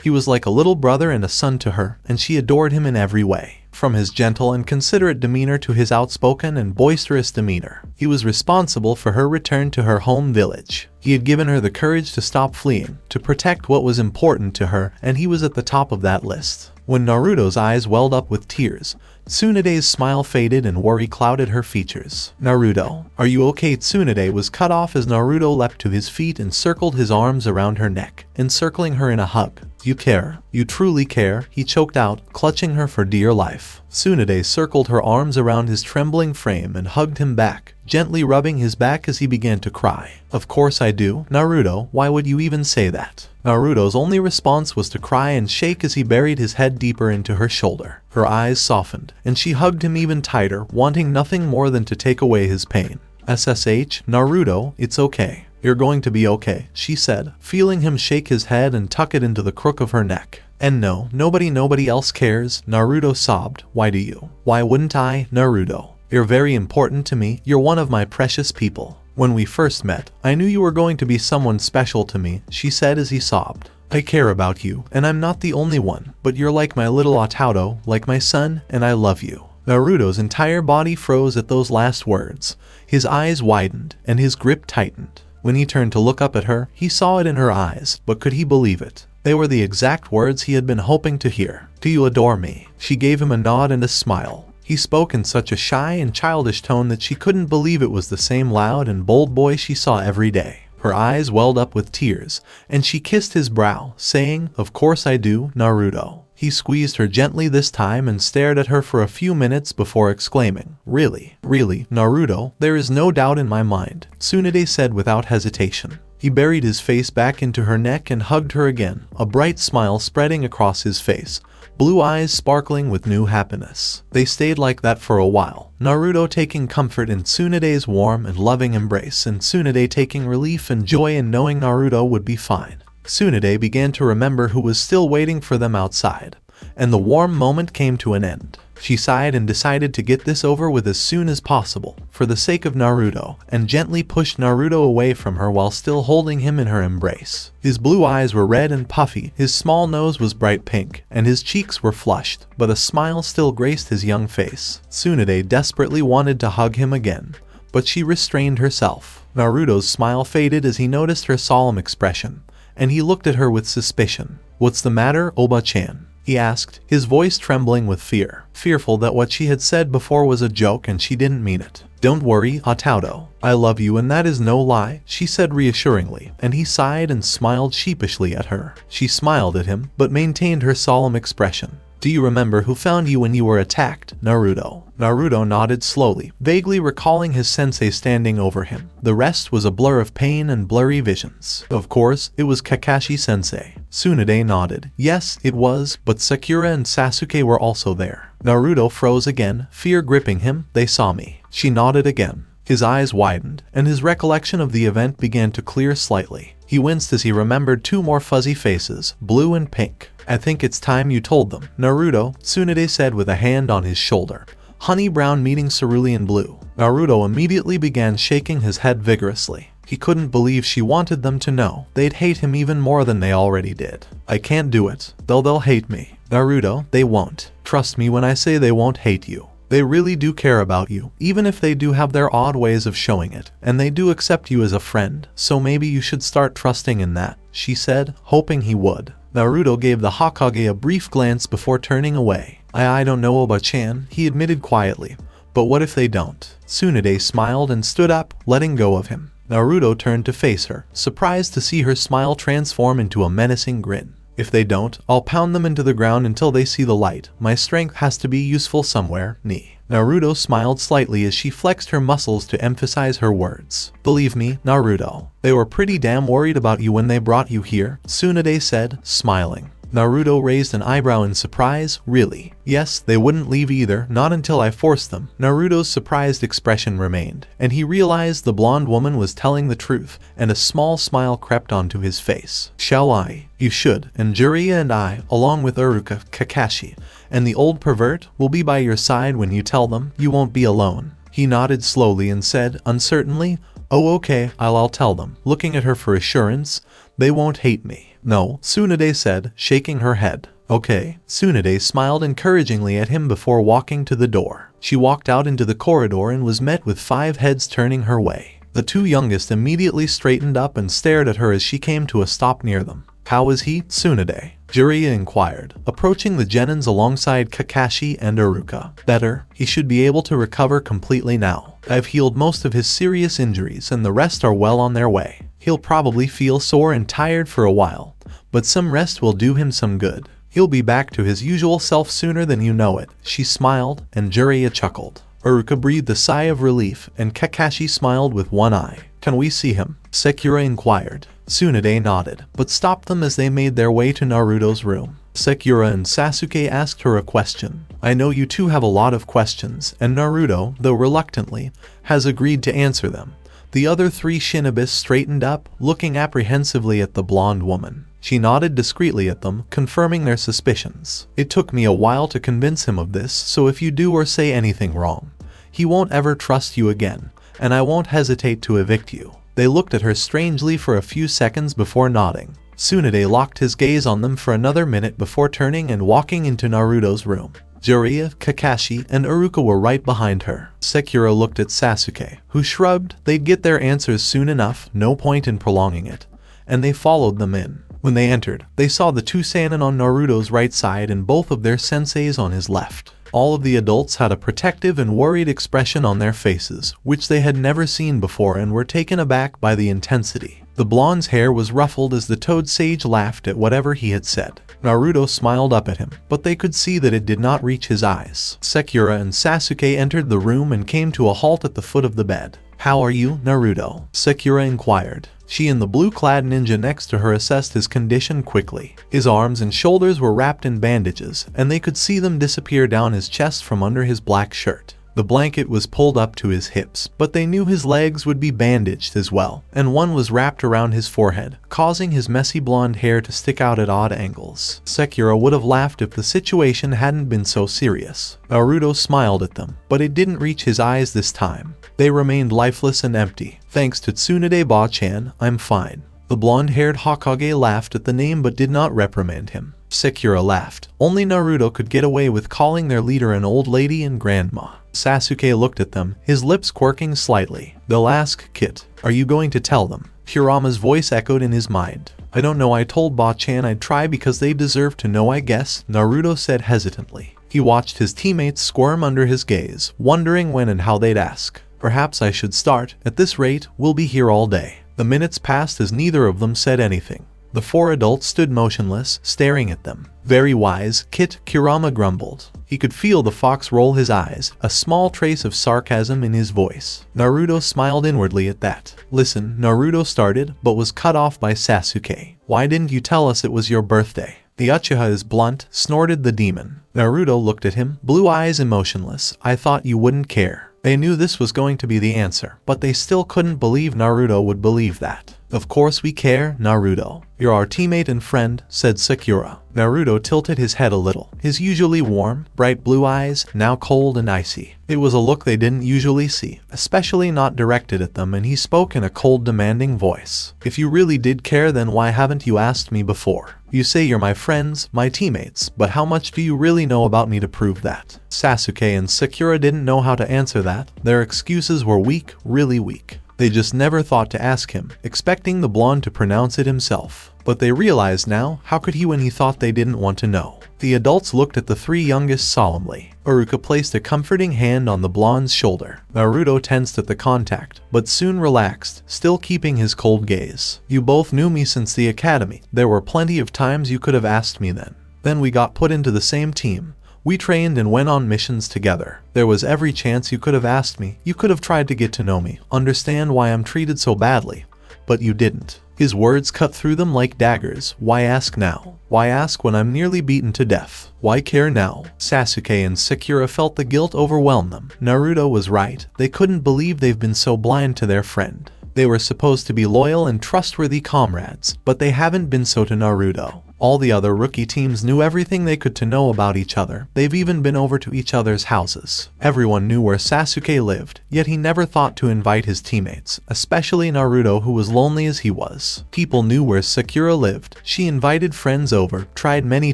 He was like a little brother and a son to her, and she adored him in every way. From his gentle and considerate demeanor to his outspoken and boisterous demeanor, he was responsible for her return to her home village. He had given her the courage to stop fleeing, to protect what was important to her, and he was at the top of that list. When Naruto's eyes welled up with tears, Tsunade's smile faded and worry clouded her features. "Naruto, are you okay?" Tsunade was cut off as Naruto leapt to his feet and circled his arms around her neck, encircling her in a hug. "You care. You truly care," he choked out, clutching her for dear life. Tsunade circled her arms around his trembling frame and hugged him back, gently rubbing his back as he began to cry. "Of course I do, Naruto, why would you even say that?" Naruto's only response was to cry and shake as he buried his head deeper into her shoulder. Her eyes softened, and she hugged him even tighter, wanting nothing more than to take away his pain. "SSH, Naruto, it's okay. You're going to be okay," she said, feeling him shake his head and tuck it into the crook of her neck. "And no, nobody else cares," Naruto sobbed. "Why do you? Why wouldn't I, Naruto? You're very important to me, you're one of my precious people. When we first met, I knew you were going to be someone special to me," she said as he sobbed. "I care about you, and I'm not the only one, but you're like my little Otauto, like my son, and I love you." Naruto's entire body froze at those last words. His eyes widened, and his grip tightened. When he turned to look up at her, he saw it in her eyes, but could he believe it? They were the exact words he had been hoping to hear. "Do you adore me?" She gave him a nod and a smile. He spoke in such a shy and childish tone that she couldn't believe it was the same loud and bold boy she saw every day. Her eyes welled up with tears, and she kissed his brow, saying, "Of course I do, Naruto." He squeezed her gently this time and stared at her for a few minutes before exclaiming, "Really, Naruto, there is no doubt in my mind," Tsunade said without hesitation. He buried his face back into her neck and hugged her again, a bright smile spreading across his face, blue eyes sparkling with new happiness. They stayed like that for a while, Naruto taking comfort in Tsunade's warm and loving embrace, and Tsunade taking relief and joy in knowing Naruto would be fine. Tsunade began to remember who was still waiting for them outside, and the warm moment came to an end. She sighed and decided to get this over with as soon as possible, for the sake of Naruto, and gently pushed Naruto away from her while still holding him in her embrace. His blue eyes were red and puffy, his small nose was bright pink, and his cheeks were flushed, but a smile still graced his young face. Tsunade desperately wanted to hug him again, but she restrained herself. Naruto's smile faded as he noticed her solemn expression, and he looked at her with suspicion. "What's the matter, Oba-chan?" he asked, his voice trembling with fear, fearful that what she had said before was a joke and she didn't mean it. "Don't worry, Otauto. I love you and that is no lie," she said reassuringly, and he sighed and smiled sheepishly at her. She smiled at him, but maintained her solemn expression. "Do you remember who found you when you were attacked, Naruto?" Naruto nodded slowly, vaguely recalling his sensei standing over him. The rest was a blur of pain and blurry visions. "Of course, it was Kakashi-sensei." Tsunade nodded. "Yes, it was, but Sakura and Sasuke were also there." Naruto froze again, fear gripping him. "They saw me." She nodded again. His eyes widened, and his recollection of the event began to clear slightly. He winced as he remembered two more fuzzy faces, blue and pink. "I think it's time you told them, Naruto," Tsunade said with a hand on his shoulder. Honey brown meeting cerulean blue. Naruto immediately began shaking his head vigorously. He couldn't believe she wanted them to know. They'd hate him even more than they already did. "I can't do it. They'll hate me." "Naruto, they won't. Trust me when I say they won't hate you. They really do care about you, even if they do have their odd ways of showing it, and they do accept you as a friend, so maybe you should start trusting in that," she said, hoping he would. Naruto gave the Hokage a brief glance before turning away. I don't know Oba-chan," he admitted quietly, "but what if they don't?" Tsunade smiled and stood up, letting go of him. Naruto turned to face her, surprised to see her smile transform into a menacing grin. "If they don't, I'll pound them into the ground until they see the light. My strength has to be useful somewhere, ni." Naruto smiled slightly as she flexed her muscles to emphasize her words. "Believe me, Naruto, they were pretty damn worried about you when they brought you here," Tsunade said, smiling. Naruto raised an eyebrow in surprise. "Really?" "Yes, they wouldn't leave either, not until I forced them." Naruto's surprised expression remained, and he realized the blonde woman was telling the truth, and a small smile crept onto his face. "Shall I?" "You should, and Jiraiya and I, along with Iruka, Kakashi, and the old pervert, will be by your side when you tell them. You won't be alone." He nodded slowly and said, uncertainly, "Oh okay, I'll tell them," looking at her for assurance. "They won't hate me." "No," Tsunade said, shaking her head. "Okay." Tsunade smiled encouragingly at him before walking to the door. She walked out into the corridor and was met with 5 heads turning her way. The 2 youngest immediately straightened up and stared at her as she came to a stop near them. How is he, Tsunade? Jiraiya inquired, approaching the Genins alongside Kakashi and Iruka. Better, he should be able to recover completely now. I've healed most of his serious injuries and the rest are well on their way. He'll probably feel sore and tired for a while, but some rest will do him some good. He'll be back to his usual self sooner than you know it. She smiled, and Jiraiya chuckled. Iruka breathed a sigh of relief, and Kakashi smiled with one eye. Can we see him? Sakura inquired. Tsunade nodded, but stopped them as they made their way to Naruto's room. Sakura and Sasuke asked her a question. I know you two have a lot of questions, and Naruto, though reluctantly, has agreed to answer them. The other three shinobis straightened up, looking apprehensively at the blonde woman. She nodded discreetly at them, confirming their suspicions. It took me a while to convince him of this, so if you do or say anything wrong, he won't ever trust you again, and I won't hesitate to evict you. They looked at her strangely for a few seconds before nodding. Tsunade locked his gaze on them for another minute before turning and walking into Naruto's room. Jiraiya, Kakashi, and Iruka were right behind her. Sakura looked at Sasuke, who shrugged. They'd get their answers soon enough, no point in prolonging it, and they followed them in. When they entered, they saw the two Sannin on Naruto's right side and both of their senseis on his left. All of the adults had a protective and worried expression on their faces, which they had never seen before and were taken aback by the intensity. The blonde's hair was ruffled as the Toad Sage laughed at whatever he had said. Naruto smiled up at him, but they could see that it did not reach his eyes. Sakura and Sasuke entered the room and came to a halt at the foot of the bed. How are you, Naruto? Sakura inquired. She and the blue-clad ninja next to her assessed his condition quickly. His arms and shoulders were wrapped in bandages, and they could see them disappear down his chest from under his black shirt. The blanket was pulled up to his hips, but they knew his legs would be bandaged as well, and one was wrapped around his forehead, causing his messy blonde hair to stick out at odd angles. Sakura would have laughed if the situation hadn't been so serious. Naruto smiled at them, but it didn't reach his eyes this time. They remained lifeless and empty. Thanks to Tsunade Ba-chan, I'm fine. The blonde-haired Hokage laughed at the name but did not reprimand him. Sakura laughed. Only Naruto could get away with calling their leader an old lady and grandma. Sasuke looked at them, his lips quirking slightly. They'll ask Kit. Are you going to tell them? Kurama's voice echoed in his mind. I don't know, I told Ba-chan I'd try because they deserve to know, I guess, Naruto said hesitantly. He watched his teammates squirm under his gaze, wondering when and how they'd ask. Perhaps I should start. At this rate, we'll be here all day. The minutes passed as neither of them said anything. The four adults stood motionless, staring at them. Very wise, Kit, Kurama grumbled. He could feel the fox roll his eyes, a small trace of sarcasm in his voice. Naruto smiled inwardly at that. Listen, Naruto started, but was cut off by Sasuke. Why didn't you tell us it was your birthday? The Uchiha is blunt, snorted the demon. Naruto looked at him, blue eyes emotionless. I thought you wouldn't care. They knew this was going to be the answer, but they still couldn't believe Naruto would believe that. Of course we care, Naruto. You're our teammate and friend, said Sakura. Naruto tilted his head a little, his usually warm, bright blue eyes now cold and icy. It was a look they didn't usually see, especially not directed at them, and he spoke in a cold, demanding voice. If you really did care, then why haven't you asked me before? You say you're my friends, my teammates, but how much do you really know about me to prove that? Sasuke and Sakura didn't know how to answer that. Their excuses were weak, really weak. They just never thought to ask him, expecting the blonde to pronounce it himself. But they realized now, how could he when he thought they didn't want to know? The adults looked at the three youngest solemnly. Iruka placed a comforting hand on the blonde's shoulder. Naruto tensed at the contact, but soon relaxed, still keeping his cold gaze. You both knew me since the academy. There were plenty of times you could have asked me then. Then we got put into the same team. We trained and went on missions together. There was every chance you could have asked me. You could have tried to get to know me, understand why I'm treated so badly. But you didn't. His words cut through them like daggers. Why ask now? Why ask when I'm nearly beaten to death? Why care now? Sasuke and Sakura felt the guilt overwhelm them. Naruto was right. They couldn't believe they've been so blind to their friend. They were supposed to be loyal and trustworthy comrades, but they haven't been so to Naruto. All the other rookie teams knew everything they could to know about each other. They've even been over to each other's houses. Everyone knew where Sasuke lived, yet he never thought to invite his teammates, especially Naruto, who was lonely as he was. People knew where Sakura lived. She invited friends over, tried many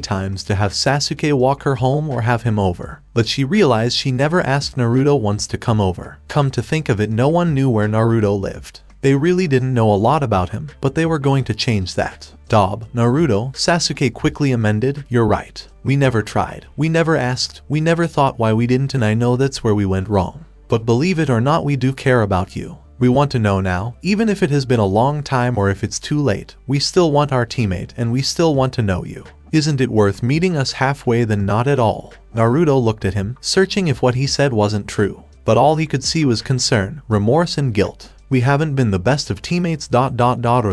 times to have Sasuke walk her home or have him over. But she realized she never asked Naruto once to come over. Come to think of it, no one knew where Naruto lived. They really didn't know a lot about him, but they were going to change that. Naruto, Sasuke quickly amended, "You're right. We never tried. We never asked. We never thought why we didn't, and I know that's where we went wrong. But believe it or not, we do care about you. We want to know now, even if it has been a long time or if it's too late. We still want our teammate and we still want to know you. Isn't it worth meeting us halfway then?" "Not at all." Naruto looked at him, searching if what he said wasn't true. But all he could see was concern, remorse and guilt. "We haven't been the best of teammates ... or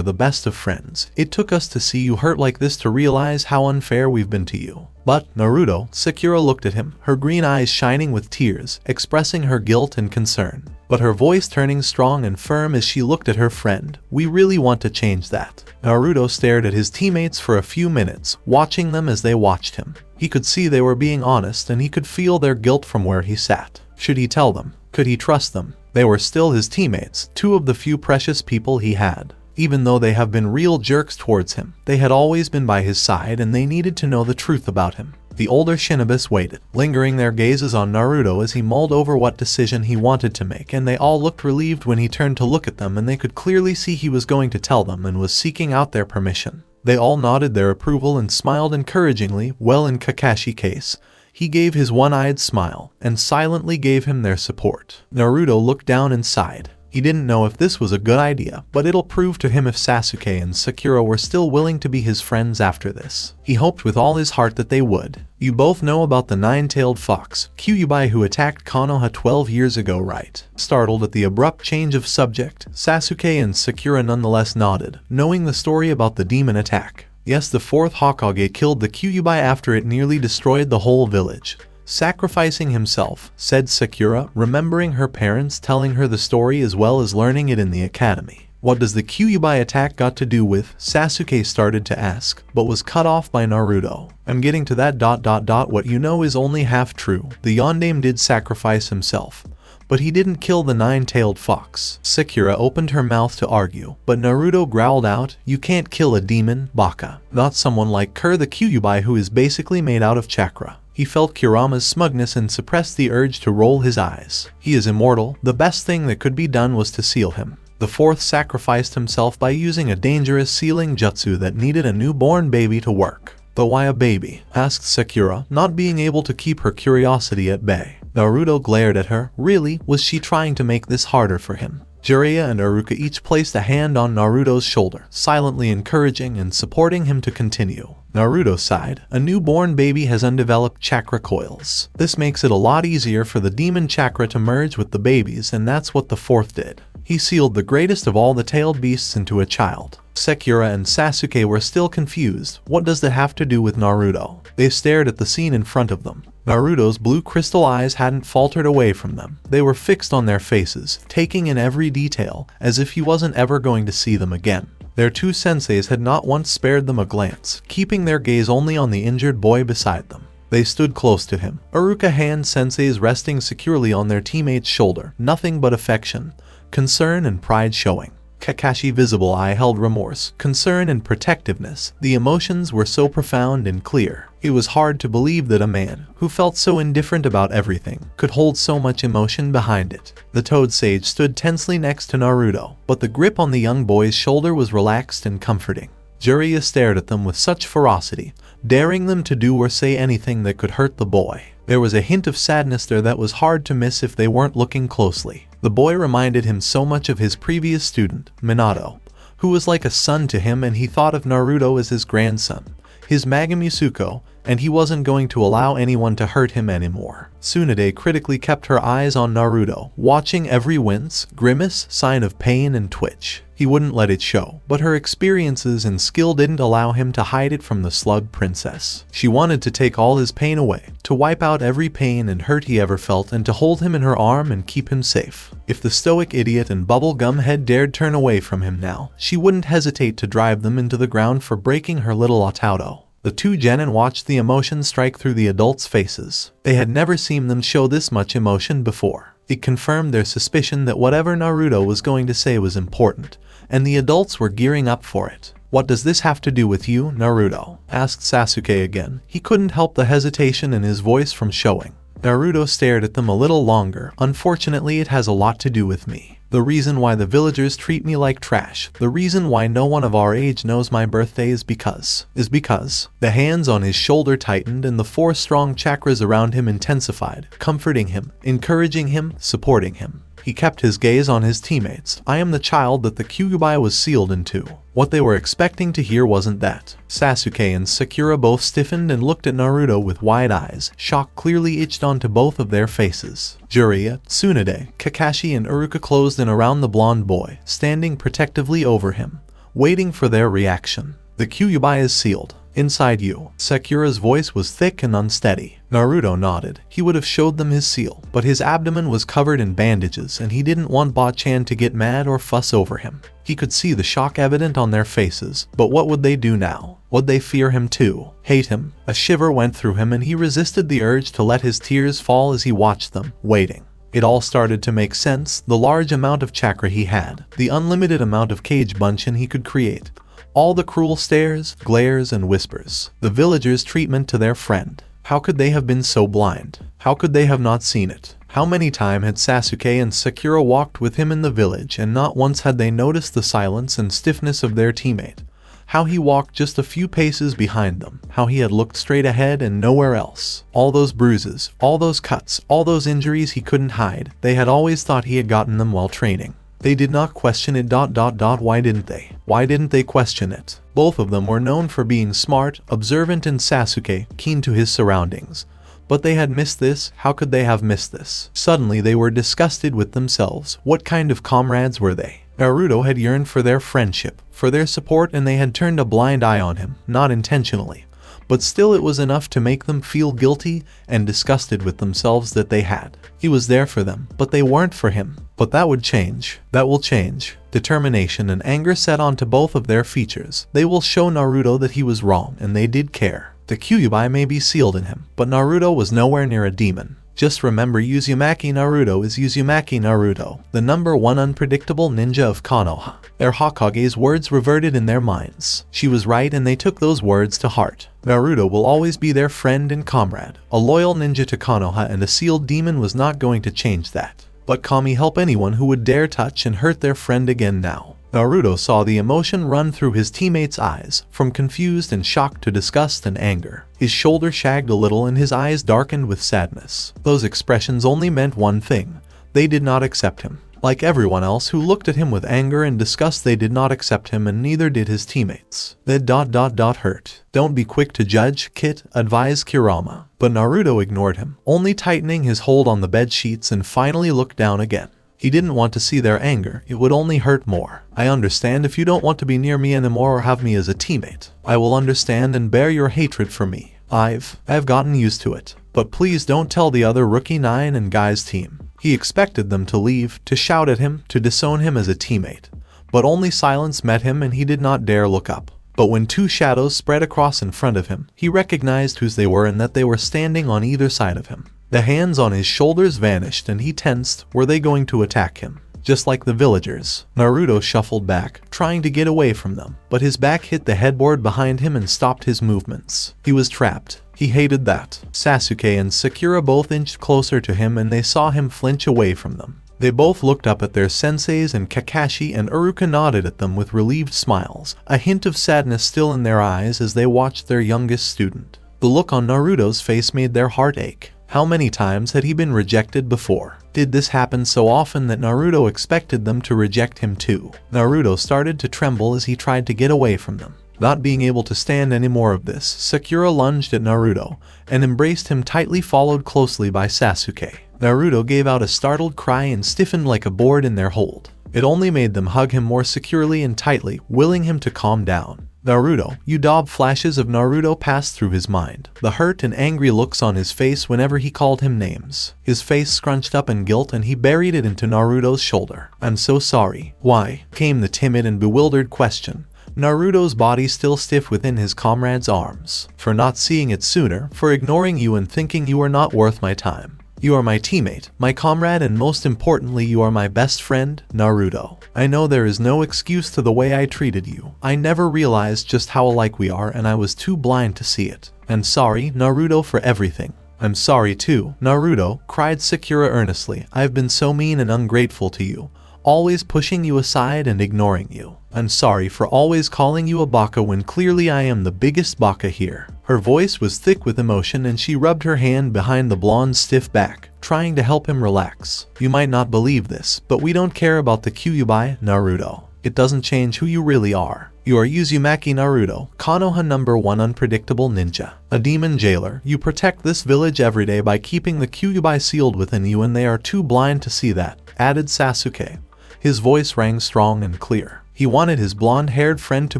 the best of friends. It took us to see you hurt like this to realize how unfair we've been to you." "But, Naruto," Sakura looked at him, her green eyes shining with tears, expressing her guilt and concern. But her voice turning strong and firm as she looked at her friend. "We really want to change that." Naruto stared at his teammates for a few minutes, watching them as they watched him. He could see they were being honest and he could feel their guilt from where he sat. Should he tell them? Could he trust them? They were still his teammates, two of the few precious people he had. Even though they have been real jerks towards him, they had always been by his side and they needed to know the truth about him. The older shinobis waited, lingering their gazes on Naruto as he mulled over what decision he wanted to make, and they all looked relieved when he turned to look at them, and they could clearly see he was going to tell them and was seeking out their permission. They all nodded their approval and smiled encouragingly. Well, in Kakashi's case, he gave his one-eyed smile and silently gave him their support. Naruto looked down and sighed. He didn't know if this was a good idea, but it'll prove to him if Sasuke and Sakura were still willing to be his friends after this. He hoped with all his heart that they would. "You both know about the nine-tailed fox, Kyuubi, who attacked Konoha 12 years ago, right?" Startled at the abrupt change of subject, Sasuke and Sakura nonetheless nodded, knowing the story about the demon attack. "Yes, the fourth Hokage killed the Kyuubi after it nearly destroyed the whole village. Sacrificing himself," said Sakura, remembering her parents telling her the story as well as learning it in the academy. "What does the Kyuubi attack got to do with?" Sasuke started to ask, but was cut off by Naruto. "I'm getting to that ... What you know is only half true. The Yondaime did sacrifice himself, but he didn't kill the nine-tailed fox." Sakura opened her mouth to argue, but Naruto growled out, "You can't kill a demon, baka. Not someone like the Kyuubi, who is basically made out of chakra." He felt Kurama's smugness and suppressed the urge to roll his eyes. "He is immortal. The best thing that could be done was to seal him. The fourth sacrificed himself by using a dangerous sealing jutsu that needed a newborn baby to work." "But why a baby?" asked Sakura, not being able to keep her curiosity at bay. Naruto glared at her. Really? Was she trying to make this harder for him? Jiraiya and Iruka each placed a hand on Naruto's shoulder, silently encouraging and supporting him to continue. Naruto sighed. "A newborn baby has undeveloped chakra coils. This makes it a lot easier for the demon chakra to merge with the babies, and that's what the fourth did. He sealed the greatest of all the tailed beasts into a child." Sakura and Sasuke were still confused. What does that have to do with Naruto? They stared at the scene in front of them. Naruto's blue crystal eyes hadn't faltered away from them. They were fixed on their faces, taking in every detail, as if he wasn't ever going to see them again. Their two senseis had not once spared them a glance, keeping their gaze only on the injured boy beside them. They stood close to him, Iruka hand senseis resting securely on their teammate's shoulder, nothing but affection, concern and pride showing. Kakashi's visible eye held remorse, concern and protectiveness. The emotions were so profound and clear. It was hard to believe that a man, who felt so indifferent about everything, could hold so much emotion behind it. The Toad Sage stood tensely next to Naruto, but the grip on the young boy's shoulder was relaxed and comforting. Jiraiya stared at them with such ferocity, daring them to do or say anything that could hurt the boy. There was a hint of sadness there that was hard to miss if they weren't looking closely. The boy reminded him so much of his previous student, Minato, who was like a son to him, and he thought of Naruto as his grandson, his Magamusuko, and he wasn't going to allow anyone to hurt him anymore. Tsunade critically kept her eyes on Naruto, watching every wince, grimace, sign of pain and twitch. He wouldn't let it show, but her experiences and skill didn't allow him to hide it from the Slug Princess. She wanted to take all his pain away, to wipe out every pain and hurt he ever felt, and to hold him in her arm and keep him safe. If the stoic idiot and bubblegum head dared turn away from him now, she wouldn't hesitate to drive them into the ground for breaking her little Otauto. The two genin watched the emotion strike through the adults' faces. They had never seen them show this much emotion before. It confirmed their suspicion that whatever Naruto was going to say was important, and the adults were gearing up for it. "What does this have to do with you, Naruto?" asked Sasuke again. He couldn't help the hesitation in his voice from showing. Naruto stared at them a little longer. "Unfortunately, it has a lot to do with me. The reason why the villagers treat me like trash, the reason why no one of our age knows my birthday is because. The hands on his shoulder tightened and the 4 strong chakras around him intensified, comforting him, encouraging him, supporting him. He kept his gaze on his teammates. I am the child that the Kyuubi was sealed into. What they were expecting to hear wasn't that. Sasuke and Sakura both stiffened and looked at Naruto with wide eyes. Shock clearly itched onto both of their faces. Jiraiya, Tsunade, Kakashi and Iruka closed in around the blonde boy, standing protectively over him, waiting for their reaction. The Kyuubi is sealed. Inside you. Sakura's voice was thick and unsteady. Naruto nodded. He would have showed them his seal, but his abdomen was covered in bandages and he didn't want Ba-chan to get mad or fuss over him. He could see the shock evident on their faces, but what would they do now? Would they fear him too? Hate him? A shiver went through him and he resisted the urge to let his tears fall as he watched them, waiting. It all started to make sense, the large amount of chakra he had, the unlimited amount of cage bunchin he could create. All the cruel stares, glares, and whispers. The villagers' treatment to their friend. How could they have been so blind? How could they have not seen it? How many times had Sasuke and Sakura walked with him in the village and not once had they noticed the silence and stiffness of their teammate? How he walked just a few paces behind them. How he had looked straight ahead and nowhere else. All those bruises, all those cuts, all those injuries he couldn't hide. They had always thought he had gotten them while training. They did not question it. Why didn't they? Why didn't they question it? Both of them were known for being smart, observant, and Sasuke, keen to his surroundings. But they had missed this. How could they have missed this? Suddenly they were disgusted with themselves. What kind of comrades were they? Naruto had yearned for their friendship, for their support, and they had turned a blind eye on him, not intentionally. But still it was enough to make them feel guilty and disgusted with themselves that they had. He was there for them, but they weren't for him. But that would change. That will change. Determination and anger set onto both of their features. They will show Naruto that he was wrong, and they did care. The Kyuubi may be sealed in him, but Naruto was nowhere near a demon. Just remember, Uzumaki Naruto is Uzumaki Naruto, the #1 unpredictable ninja of Konoha. Their Hokage's words reverted in their minds. She was right and they took those words to heart. Naruto will always be their friend and comrade. A loyal ninja to Konoha and a sealed demon was not going to change that. But Kami help anyone who would dare touch and hurt their friend again now. Naruto saw the emotion run through his teammates' eyes, from confused and shocked to disgust and anger. His shoulder sagged a little and his eyes darkened with sadness. Those expressions only meant one thing. They did not accept him. Like everyone else who looked at him with anger and disgust, they did not accept him and neither did his teammates. That ... hurt. Don't be quick to judge, Kit, advised Kurama. But Naruto ignored him, only tightening his hold on the bed sheets and finally looked down again. He didn't want to see their anger, it would only hurt more. I understand if you don't want to be near me anymore or have me as a teammate. I will understand and bear your hatred for me. I've gotten used to it. But please don't tell the other Rookie 9 and Guy's team. He expected them to leave, to shout at him, to disown him as a teammate. But only silence met him and he did not dare look up. But when 2 shadows spread across in front of him, he recognized whose they were and that they were standing on either side of him. The hands on his shoulders vanished and he tensed. Were they going to attack him? Just like the villagers. Naruto shuffled back, trying to get away from them, but his back hit the headboard behind him and stopped his movements. He was trapped. He hated that. Sasuke and Sakura both inched closer to him and they saw him flinch away from them. They both looked up at their senseis and Kakashi and Iruka nodded at them with relieved smiles, a hint of sadness still in their eyes as they watched their youngest student. The look on Naruto's face made their heart ache. How many times had he been rejected before? Did this happen so often that Naruto expected them to reject him too? Naruto started to tremble as he tried to get away from them. Not being able to stand any more of this, Sakura lunged at Naruto and embraced him tightly, followed closely by Sasuke. Naruto gave out a startled cry and stiffened like a board in their hold. It only made them hug him more securely and tightly, willing him to calm down. Naruto, flashes of Naruto passed through his mind. The hurt and angry looks on his face whenever he called him names. His face scrunched up in guilt and he buried it into Naruto's shoulder. I'm so sorry. Why? Came the timid and bewildered question. Naruto's body still stiff within his comrade's arms. For not seeing it sooner, for ignoring you and thinking you are not worth my time. You are my teammate, my comrade, and most importantly, you are my best friend, Naruto. I know there is no excuse to the way I treated you. I never realized just how alike we are and I was too blind to see it. And sorry, Naruto, for everything. I'm sorry too, Naruto, cried Sakura earnestly. I've been so mean and ungrateful to you. always pushing you aside and ignoring you. I'm sorry for always calling you a baka when clearly I am the biggest baka here. Her voice was thick with emotion and she rubbed her hand behind the blonde's stiff back, trying to help him relax. You might not believe this, but we don't care about the Kyuubi, Naruto. It doesn't change who you really are. You are Uzumaki Naruto, Konoha #1 unpredictable ninja. A demon jailer, you protect this village every day by keeping the Kyuubi sealed within you and they are too blind to see that, added Sasuke. His voice rang strong and clear. He wanted his blonde-haired friend to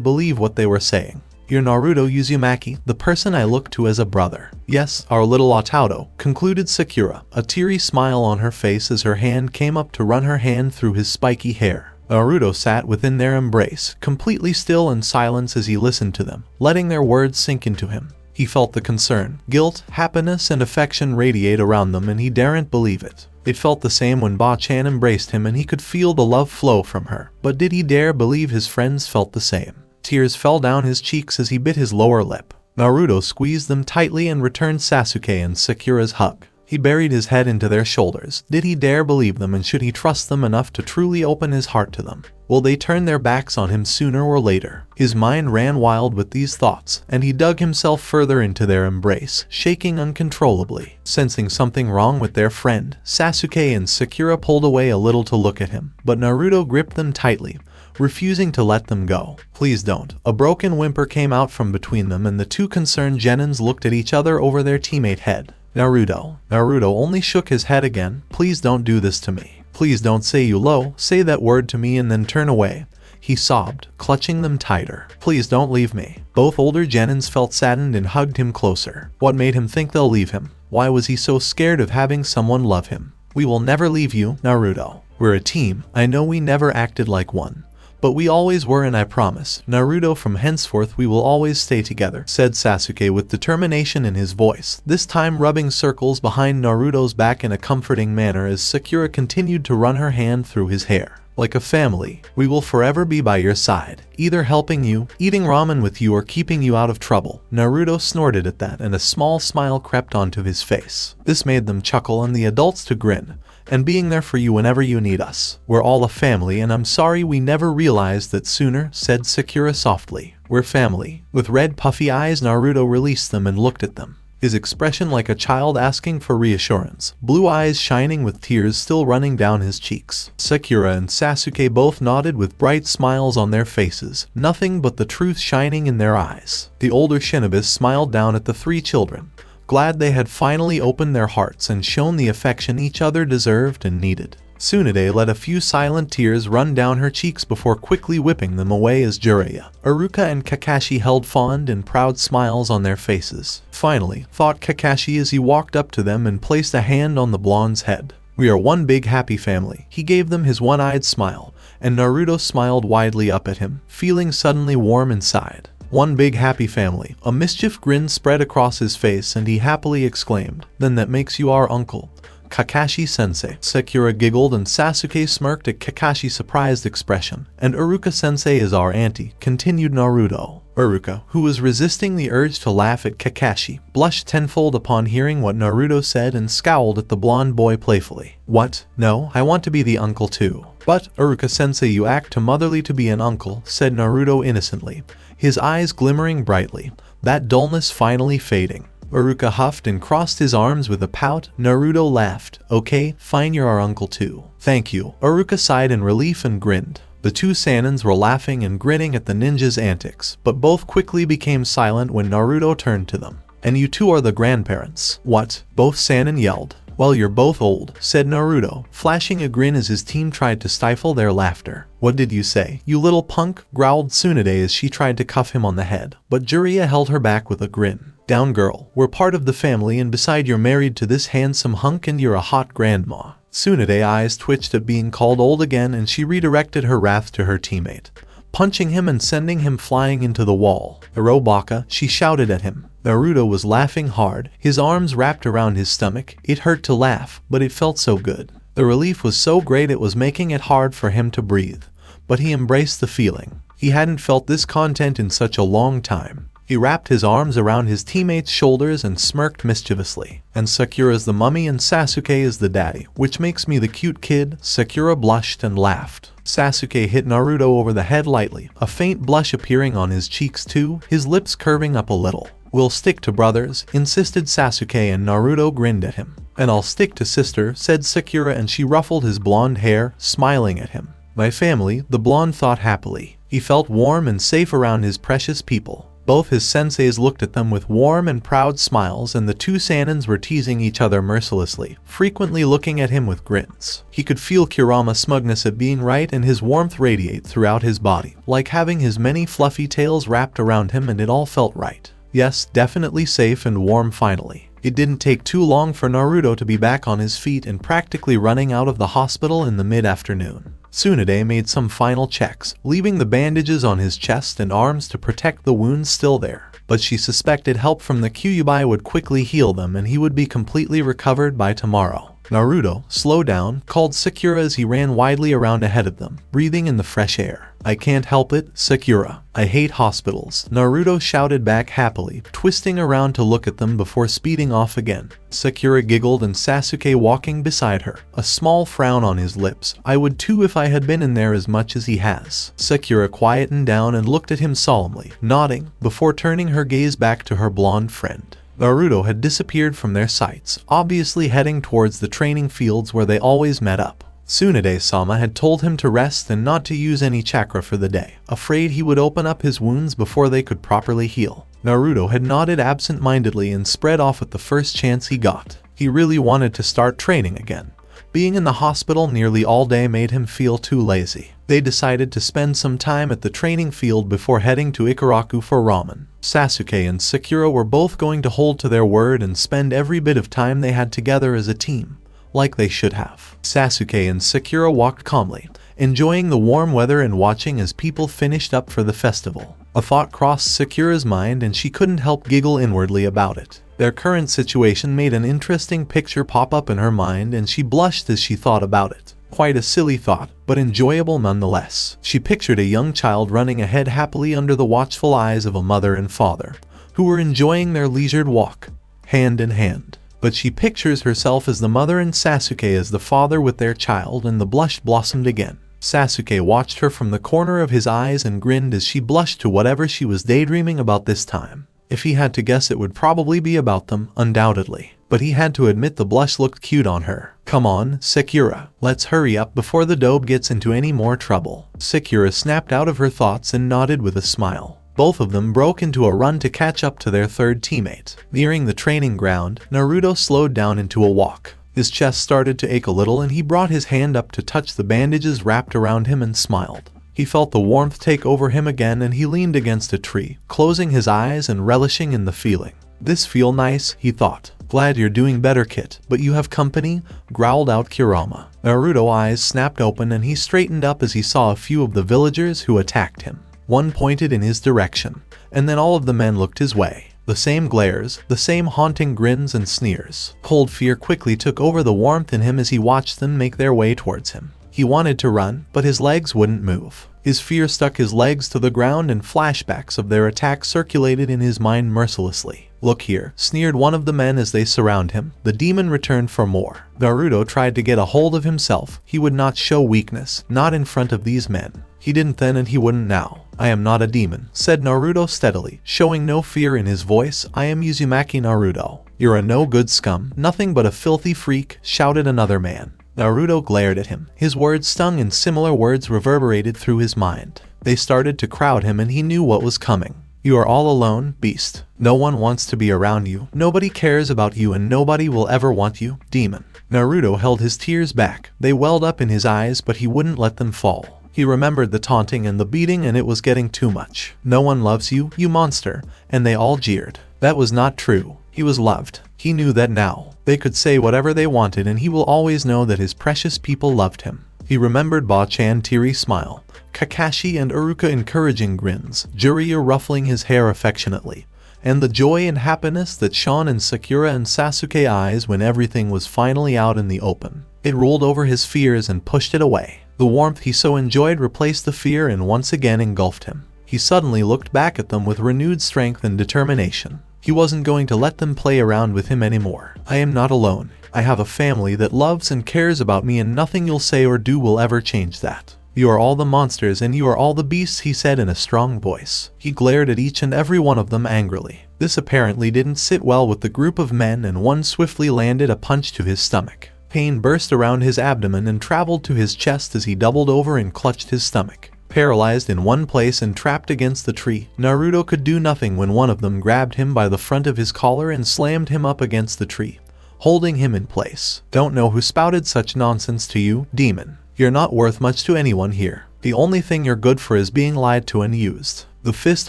believe what they were saying. You're Naruto Uzumaki, the person I look to as a brother. Yes, our little Otauto, concluded Sakura, a teary smile on her face as her hand came up to run her hand through his spiky hair. Naruto sat within their embrace, completely still in silence as he listened to them, letting their words sink into him. He felt the concern, guilt, happiness, and affection radiate around them and he daren't believe it. It felt the same when Ba-chan embraced him and he could feel the love flow from her. But did he dare believe his friends felt the same? Tears fell down his cheeks as he bit his lower lip. Naruto squeezed them tightly and returned Sasuke and Sakura's hug. He buried his head into their shoulders. Did he dare believe them and should he trust them enough to truly open his heart to them? Will they turn their backs on him sooner or later? His mind ran wild with these thoughts, and he dug himself further into their embrace, shaking uncontrollably. Sensing something wrong with their friend, Sasuke and Sakura pulled away a little to look at him, but Naruto gripped them tightly, refusing to let them go. Please don't. A broken whimper came out from between them and the two concerned genins looked at each other over their teammate head. Naruto only shook his head again. Please don't do this to me. Please don't say you low, say that word to me and then turn away. He sobbed, clutching them tighter. Please don't leave me. Both older genins felt saddened and hugged him closer. What made him think they'll leave him? Why was he so scared of having someone love him? We will never leave you, Naruto. We're a team. I know we never acted like one, but we always were and I promise, Naruto, from henceforth we will always stay together, said Sasuke with determination in his voice, this time rubbing circles behind Naruto's back in a comforting manner as Sakura continued to run her hand through his hair. Like a family, we will forever be by your side, either helping you, eating ramen with you or keeping you out of trouble. Naruto snorted at that and a small smile crept onto his face. This made them chuckle and the adults to grin. And being there for you whenever you need us. We're all a family and I'm sorry we never realized that sooner, said Sakura softly. We're family. With red puffy eyes Naruto released them and looked at them. His expression like a child asking for reassurance, blue eyes shining with tears still running down his cheeks. Sakura and Sasuke both nodded with bright smiles on their faces, nothing but the truth shining in their eyes. The older shinobis smiled down at the three children, glad they had finally opened their hearts and shown the affection each other deserved and needed. Tsunade let a few silent tears run down her cheeks before quickly whipping them away as Jiraiya, Iruka and Kakashi held fond and proud smiles on their faces. Finally, thought Kakashi as he walked up to them and placed a hand on the blonde's head. We are one big happy family. He gave them his one-eyed smile, and Naruto smiled widely up at him, feeling suddenly warm inside. One big happy family. A mischief grin spread across his face and he happily exclaimed, then that makes you our uncle, Kakashi-sensei. Sakura giggled and Sasuke smirked at Kakashi's surprised expression. And Iruka-sensei is our auntie, continued Naruto. Iruka, who was resisting the urge to laugh at Kakashi, blushed tenfold upon hearing what Naruto said and scowled at the blonde boy playfully. What? No, I want to be the uncle too. But, Iruka-sensei, you act too motherly to be an uncle, said Naruto innocently, his eyes glimmering brightly, that dullness finally fading. Iruka huffed and crossed his arms with a pout. Naruto laughed. Okay, fine, you're our uncle too. Thank you. Iruka sighed in relief and grinned. The two Sanins were laughing and grinning at the ninja's antics, but both quickly became silent when Naruto turned to them. And you two are the grandparents. What? Both Sanin yelled. Well, you're both old, said Naruto, flashing a grin as his team tried to stifle their laughter. What did you say, you little punk? Growled Tsunade as she tried to cuff him on the head, but Jiraiya held her back with a grin. Down, girl. We're part of the family and beside you're married to this handsome hunk and you're a hot grandma. Tsunade's eyes twitched at being called old again and she redirected her wrath to her teammate, punching him and sending him flying into the wall. Irobaka, she shouted at him. Naruto was laughing hard, his arms wrapped around his stomach. It hurt to laugh, but it felt so good. The relief was so great it was making it hard for him to breathe. But he embraced the feeling. He hadn't felt this content in such a long time. He wrapped his arms around his teammate's shoulders and smirked mischievously. And Sakura's the mummy and Sasuke is the daddy, which makes me the cute kid. Sakura blushed and laughed. Sasuke hit Naruto over the head lightly, a faint blush appearing on his cheeks too, his lips curving up a little. "We'll stick to brothers," insisted Sasuke, and Naruto grinned at him. "And I'll stick to sister," said Sakura, and she ruffled his blonde hair, smiling at him. "My family," the blonde thought happily. He felt warm and safe around his precious people. Both his senseis looked at them with warm and proud smiles, and the two Sanins were teasing each other mercilessly, frequently looking at him with grins. He could feel Kurama's smugness at being right and his warmth radiate throughout his body, like having his many fluffy tails wrapped around him, and it all felt right. Yes, definitely safe and warm finally. It didn't take too long for Naruto to be back on his feet and practically running out of the hospital in the mid-afternoon. Tsunade made some final checks, leaving the bandages on his chest and arms to protect the wounds still there. But she suspected help from the Kyuubi would quickly heal them and he would be completely recovered by tomorrow. Naruto, slow down, called Sakura as he ran widely around ahead of them, breathing in the fresh air. "I can't help it, Sakura. I hate hospitals," Naruto shouted back happily, twisting around to look at them before speeding off again. Sakura giggled and Sasuke walking beside her, a small frown on his lips. "I would too if I had been in there as much as he has." Sakura quietened down and looked at him solemnly, nodding, before turning her gaze back to her blonde friend. Naruto had disappeared from their sights, obviously heading towards the training fields where they always met up. Tsunade-sama had told him to rest and not to use any chakra for the day, afraid he would open up his wounds before they could properly heal. Naruto had nodded absent-mindedly and spread off at the first chance he got. He really wanted to start training again. Being in the hospital nearly all day made him feel too lazy. They decided to spend some time at the training field before heading to Ikaraku for ramen. Sasuke and Sakura were both going to hold to their word and spend every bit of time they had together as a team, like they should have. Sasuke and Sakura walked calmly, enjoying the warm weather and watching as people finished up for the festival. A thought crossed Sakura's mind and she couldn't help giggle inwardly about it. Their current situation made an interesting picture pop up in her mind and she blushed as she thought about it. Quite a silly thought, but enjoyable nonetheless. She pictured a young child running ahead happily under the watchful eyes of a mother and father, who were enjoying their leisured walk, hand in hand. But she pictures herself as the mother and Sasuke as the father with their child, and the blush blossomed again. Sasuke watched her from the corner of his eyes and grinned as she blushed to whatever she was daydreaming about this time. If he had to guess, it would probably be about them, undoubtedly. But he had to admit the blush looked cute on her. "Come on, Sakura. Let's hurry up before the dobe gets into any more trouble." Sakura snapped out of her thoughts and nodded with a smile. Both of them broke into a run to catch up to their third teammate. Nearing the training ground, Naruto slowed down into a walk. His chest started to ache a little and he brought his hand up to touch the bandages wrapped around him and smiled. He felt the warmth take over him again and he leaned against a tree, closing his eyes and relishing in the feeling. "This feel nice," he thought. "Glad you're doing better, Kit, but you have company?" growled out Kurama. Naruto's eyes snapped open and he straightened up as he saw a few of the villagers who attacked him. One pointed in his direction, and then all of the men looked his way. The same glares, the same haunting grins and sneers. Cold fear quickly took over the warmth in him as he watched them make their way towards him. He wanted to run, but his legs wouldn't move. His fear stuck his legs to the ground and flashbacks of their attack circulated in his mind mercilessly. "Look here," sneered one of the men as they surround him. The demon returned for more. Naruto tried to get a hold of himself. He would not show weakness, not in front of these men. He didn't then and he wouldn't now. "I am not a demon," said Naruto steadily, showing no fear in his voice. "I am Uzumaki Naruto." "You're a no-good scum, nothing but a filthy freak," shouted another man. Naruto glared at him. His words stung and similar words reverberated through his mind. They started to crowd him and he knew what was coming. "You are all alone, beast. No one wants to be around you. Nobody cares about you and nobody will ever want you, demon." Naruto held his tears back. They welled up in his eyes, but he wouldn't let them fall. He remembered the taunting and the beating and it was getting too much. "No one loves you, you monster," and they all jeered. That was not true. He was loved. He knew that now. They could say whatever they wanted and he will always know that his precious people loved him. He remembered Ba-chan teary smile, Kakashi and Iruka encouraging grins, Jiraiya ruffling his hair affectionately, and the joy and happiness that shone in Sakura and Sasuke's eyes when everything was finally out in the open. It rolled over his fears and pushed it away. The warmth he so enjoyed replaced the fear and once again engulfed him. He suddenly looked back at them with renewed strength and determination. He wasn't going to let them play around with him anymore. I am not alone. I have a family that loves and cares about me, and nothing you'll say or do will ever change that. You are all the monsters and you are all the beasts, he said in a strong voice. He glared at each and every one of them angrily. This apparently didn't sit well with the group of men, and one swiftly landed a punch to his stomach. Pain burst around his abdomen and traveled to his chest as he doubled over and clutched his stomach. Paralyzed in one place and trapped against the tree, Naruto could do nothing when one of them grabbed him by the front of his collar and slammed him up against the tree, holding him in place. Don't know who spouted such nonsense to you, demon. You're not worth much to anyone here. The only thing you're good for is being lied to and used. The fist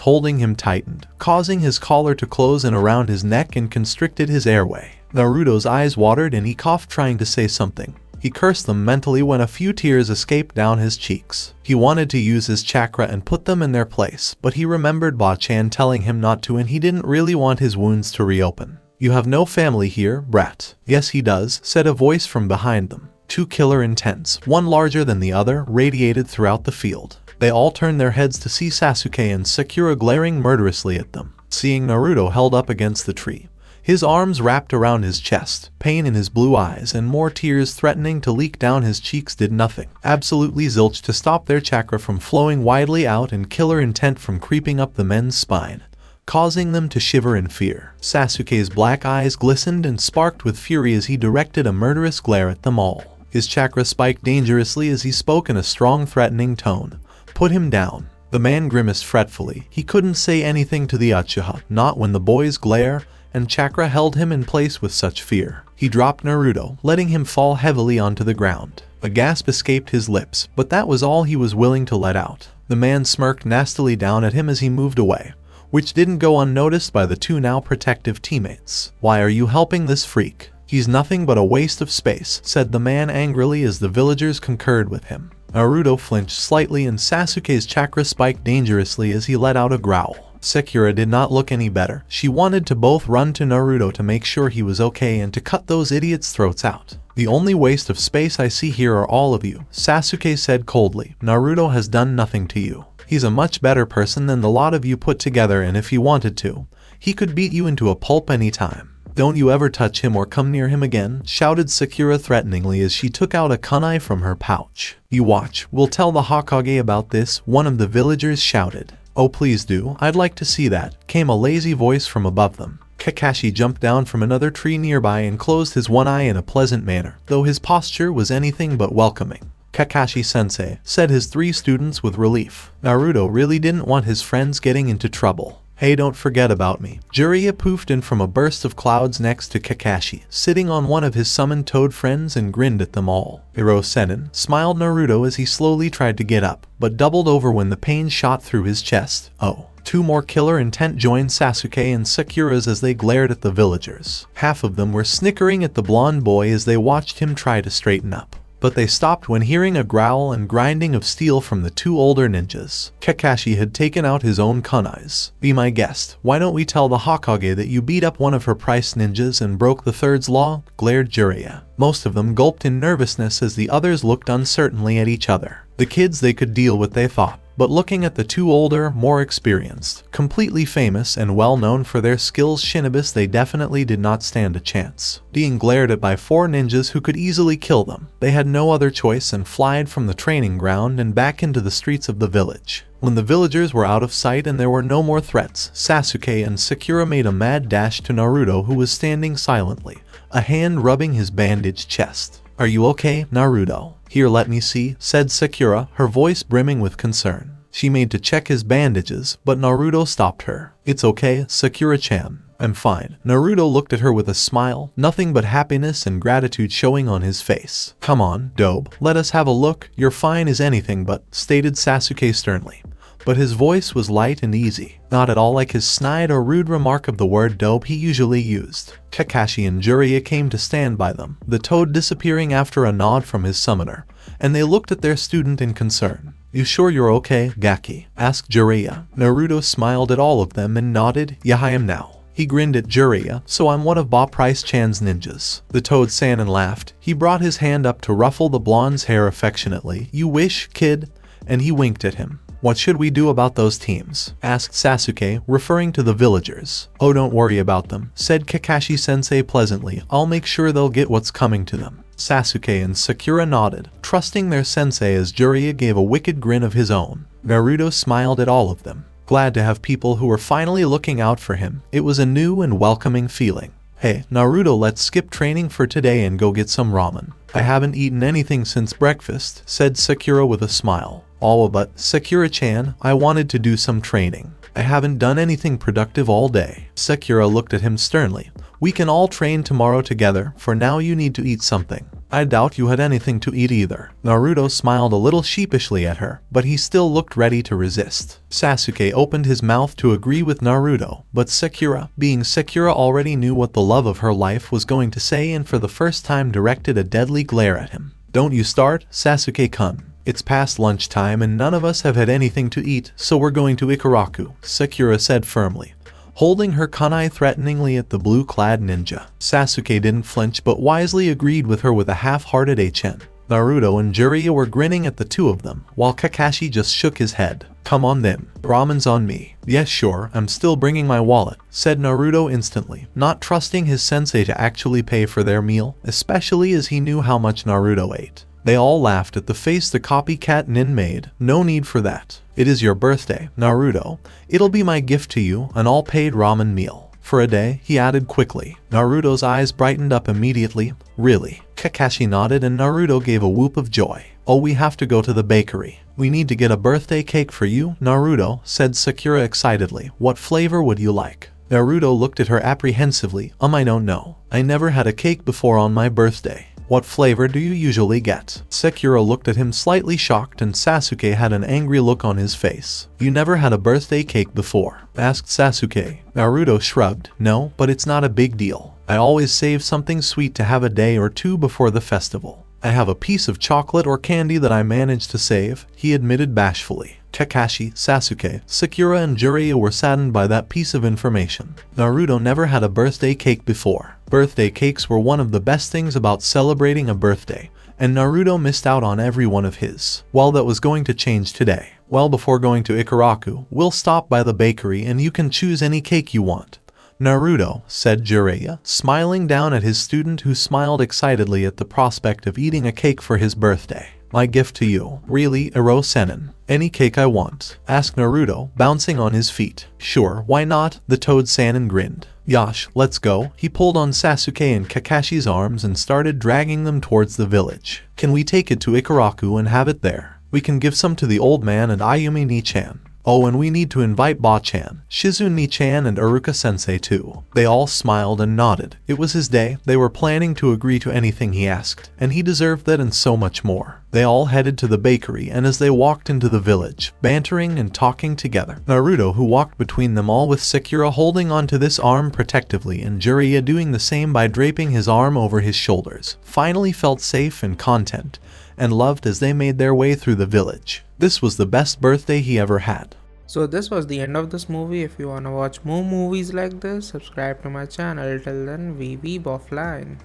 holding him tightened, causing his collar to close in around his neck and constricted his airway. Naruto's eyes watered and he coughed, trying to say something. He cursed them mentally when a few tears escaped down his cheeks. He wanted to use his chakra and put them in their place, but he remembered Ba-chan telling him not to, and he didn't really want his wounds to reopen. You have no family here, brat. Yes he does, said a voice from behind them. Two killer intents, one larger than the other, radiated throughout the field. They all turned their heads to see Sasuke and Sakura glaring murderously at them. Seeing Naruto held up against the tree, his arms wrapped around his chest, pain in his blue eyes and more tears threatening to leak down his cheeks did nothing. Absolutely zilch to stop their chakra from flowing widely out and killer intent from creeping up the men's spine, causing them to shiver in fear. Sasuke's black eyes glistened and sparked with fury as he directed a murderous glare at them all. His chakra spiked dangerously as he spoke in a strong, threatening tone. Put him down. The man grimaced fretfully. He couldn't say anything to the Uchiha, not when the boy's glare and chakra held him in place with such fear. He dropped Naruto, letting him fall heavily onto the ground. A gasp escaped his lips, but that was all he was willing to let out. The man smirked nastily down at him as he moved away, which didn't go unnoticed by the two now protective teammates. Why are you helping this freak? He's nothing but a waste of space, said the man angrily as the villagers concurred with him. Naruto flinched slightly and Sasuke's chakra spiked dangerously as he let out a growl. Sakura did not look any better. She wanted to both run to Naruto to make sure he was okay and to cut those idiots' throats out. The only waste of space I see here are all of you, Sasuke said coldly. Naruto has done nothing to you. He's a much better person than the lot of you put together, and if he wanted to, he could beat you into a pulp anytime. Don't you ever touch him or come near him again, shouted Sakura threateningly as she took out a kunai from her pouch. You watch, we'll tell the Hokage about this, one of the villagers shouted. Oh please do, I'd like to see that, came a lazy voice from above them. Kakashi jumped down from another tree nearby and closed his one eye in a pleasant manner, though his posture was anything but welcoming. Kakashi-sensei, said his three students with relief. Naruto really didn't want his friends getting into trouble. Hey, don't forget about me. Jiraiya poofed in from a burst of clouds next to Kakashi, sitting on one of his summoned toad friends, and grinned at them all. Hirosenin smiled Naruto as he slowly tried to get up, but doubled over when the pain shot through his chest. Oh. Two more killer intent joined Sasuke and Sakura's as they glared at the villagers. Half of them were snickering at the blonde boy as they watched him try to straighten up. But they stopped when hearing a growl and grinding of steel from the two older ninjas. Kakashi had taken out his own kunais. Be my guest. Why don't we tell the Hokage that you beat up one of her price ninjas and broke the third's law? Glared Jiraiya. Most of them gulped in nervousness as the others looked uncertainly at each other. The kids they could deal with, they thought. But looking at the two older, more experienced, completely famous and well known for their skills shinobis, they definitely did not stand a chance. Being glared at by four ninjas who could easily kill them, they had no other choice and fled from the training ground and back into the streets of the village. When the villagers were out of sight and there were no more threats, Sasuke and Sakura made a mad dash to Naruto, who was standing silently, a hand rubbing his bandaged chest. Are you okay, Naruto? Here, let me see, said Sakura, her voice brimming with concern. She made to check his bandages, but Naruto stopped her. It's okay, Sakura-chan. I'm fine. Naruto looked at her with a smile, nothing but happiness and gratitude showing on his face. Come on, Dobe, let us have a look. You're fine as anything but, stated Sasuke sternly. But his voice was light and easy, not at all like his snide or rude remark of the word dope he usually used. Kakashi and Jiraiya came to stand by them, the toad disappearing after a nod from his summoner, and they looked at their student in concern. You sure you're okay, Gaki? Asked Jiraiya. Naruto smiled at all of them and nodded. Yeah, I am now. He grinned at Jiraiya. So I'm one of Ba Price-chan's ninjas. The toad san and laughed. He brought his hand up to ruffle the blonde's hair affectionately. You wish, kid? And he winked at him. What should we do about those teams? Asked Sasuke, referring to the villagers. Oh, don't worry about them, said Kakashi-sensei pleasantly. I'll make sure they'll get what's coming to them. Sasuke and Sakura nodded, trusting their sensei as Jiraiya gave a wicked grin of his own. Naruto smiled at all of them, glad to have people who were finally looking out for him. It was a new and welcoming feeling. Hey, Naruto, let's skip training for today and go get some ramen. I haven't eaten anything since breakfast, said Sakura with a smile. Oh, but Sakura-chan, I wanted to do some training. I haven't done anything productive all day. Sakura looked at him sternly. We can all train tomorrow together. For now you need to eat something. I doubt you had anything to eat either. Naruto smiled a little sheepishly at her, but he still looked ready to resist. Sasuke opened his mouth to agree with Naruto, but Sakura, being Sakura, already knew what the love of her life was going to say and for the first time directed a deadly glare at him. Don't you start, Sasuke-kun. It's past lunchtime and none of us have had anything to eat, so we're going to Ikaraku, Sakura said firmly, holding her kunai threateningly at the blue-clad ninja. Sasuke didn't flinch but wisely agreed with her with a half-hearted "Chen." Naruto and Jiraiya were grinning at the two of them, while Kakashi just shook his head. Come on then, ramen's on me. Yes sure, I'm still bringing my wallet, said Naruto instantly, not trusting his sensei to actually pay for their meal, especially as he knew how much Naruto ate. They all laughed at the face the copycat nin made. No need for that. It is your birthday, Naruto. It'll be my gift to you, an all-paid ramen meal. For a day, he added quickly. Naruto's eyes brightened up immediately. Really? Kakashi nodded and Naruto gave a whoop of joy. Oh, we have to go to the bakery. We need to get a birthday cake for you, Naruto, said Sakura excitedly. What flavor would you like? Naruto looked at her apprehensively. I don't know. I never had a cake before on my birthday. What flavor do you usually get? Sakura looked at him slightly shocked and Sasuke had an angry look on his face. You never had a birthday cake before? Asked Sasuke. Naruto shrugged. No, but it's not a big deal. I always save something sweet to have a day or two before the festival. I have a piece of chocolate or candy that I managed to save, he admitted bashfully. Kakashi, Sasuke, Sakura and Jiraiya were saddened by that piece of information. Naruto never had a birthday cake before. Birthday cakes were one of the best things about celebrating a birthday, and Naruto missed out on every one of his. Well, that was going to change today. Well, before going to Ikaraku, we'll stop by the bakery and you can choose any cake you want. Naruto, said Jiraiya, smiling down at his student who smiled excitedly at the prospect of eating a cake for his birthday. My gift to you. Really, Ero Sennin? Any cake I want? Asked Naruto, bouncing on his feet. Sure, why not? The Toad Sannin grinned. Yash, let's go. He pulled on Sasuke and Kakashi's arms and started dragging them towards the village. Can we take it to Ikaraku and have it there? We can give some to the old man and Ayumi Ni-chan. Oh, and we need to invite Ba-chan, Shizune Ni-chan and Iruka-sensei too. They all smiled and nodded. It was his day. They were planning to agree to anything he asked, and he deserved that and so much more. They all headed to the bakery, and as they walked into the village, bantering and talking together, Naruto, who walked between them all with Sakura holding onto this arm protectively and Jiraiya doing the same by draping his arm over his shoulders, finally felt safe and content, and loved as they made their way through the village. This was the best birthday he ever had. So this was the end of this movie. If you wanna watch more movies like this, subscribe to my channel. Till then, we Weeb offline.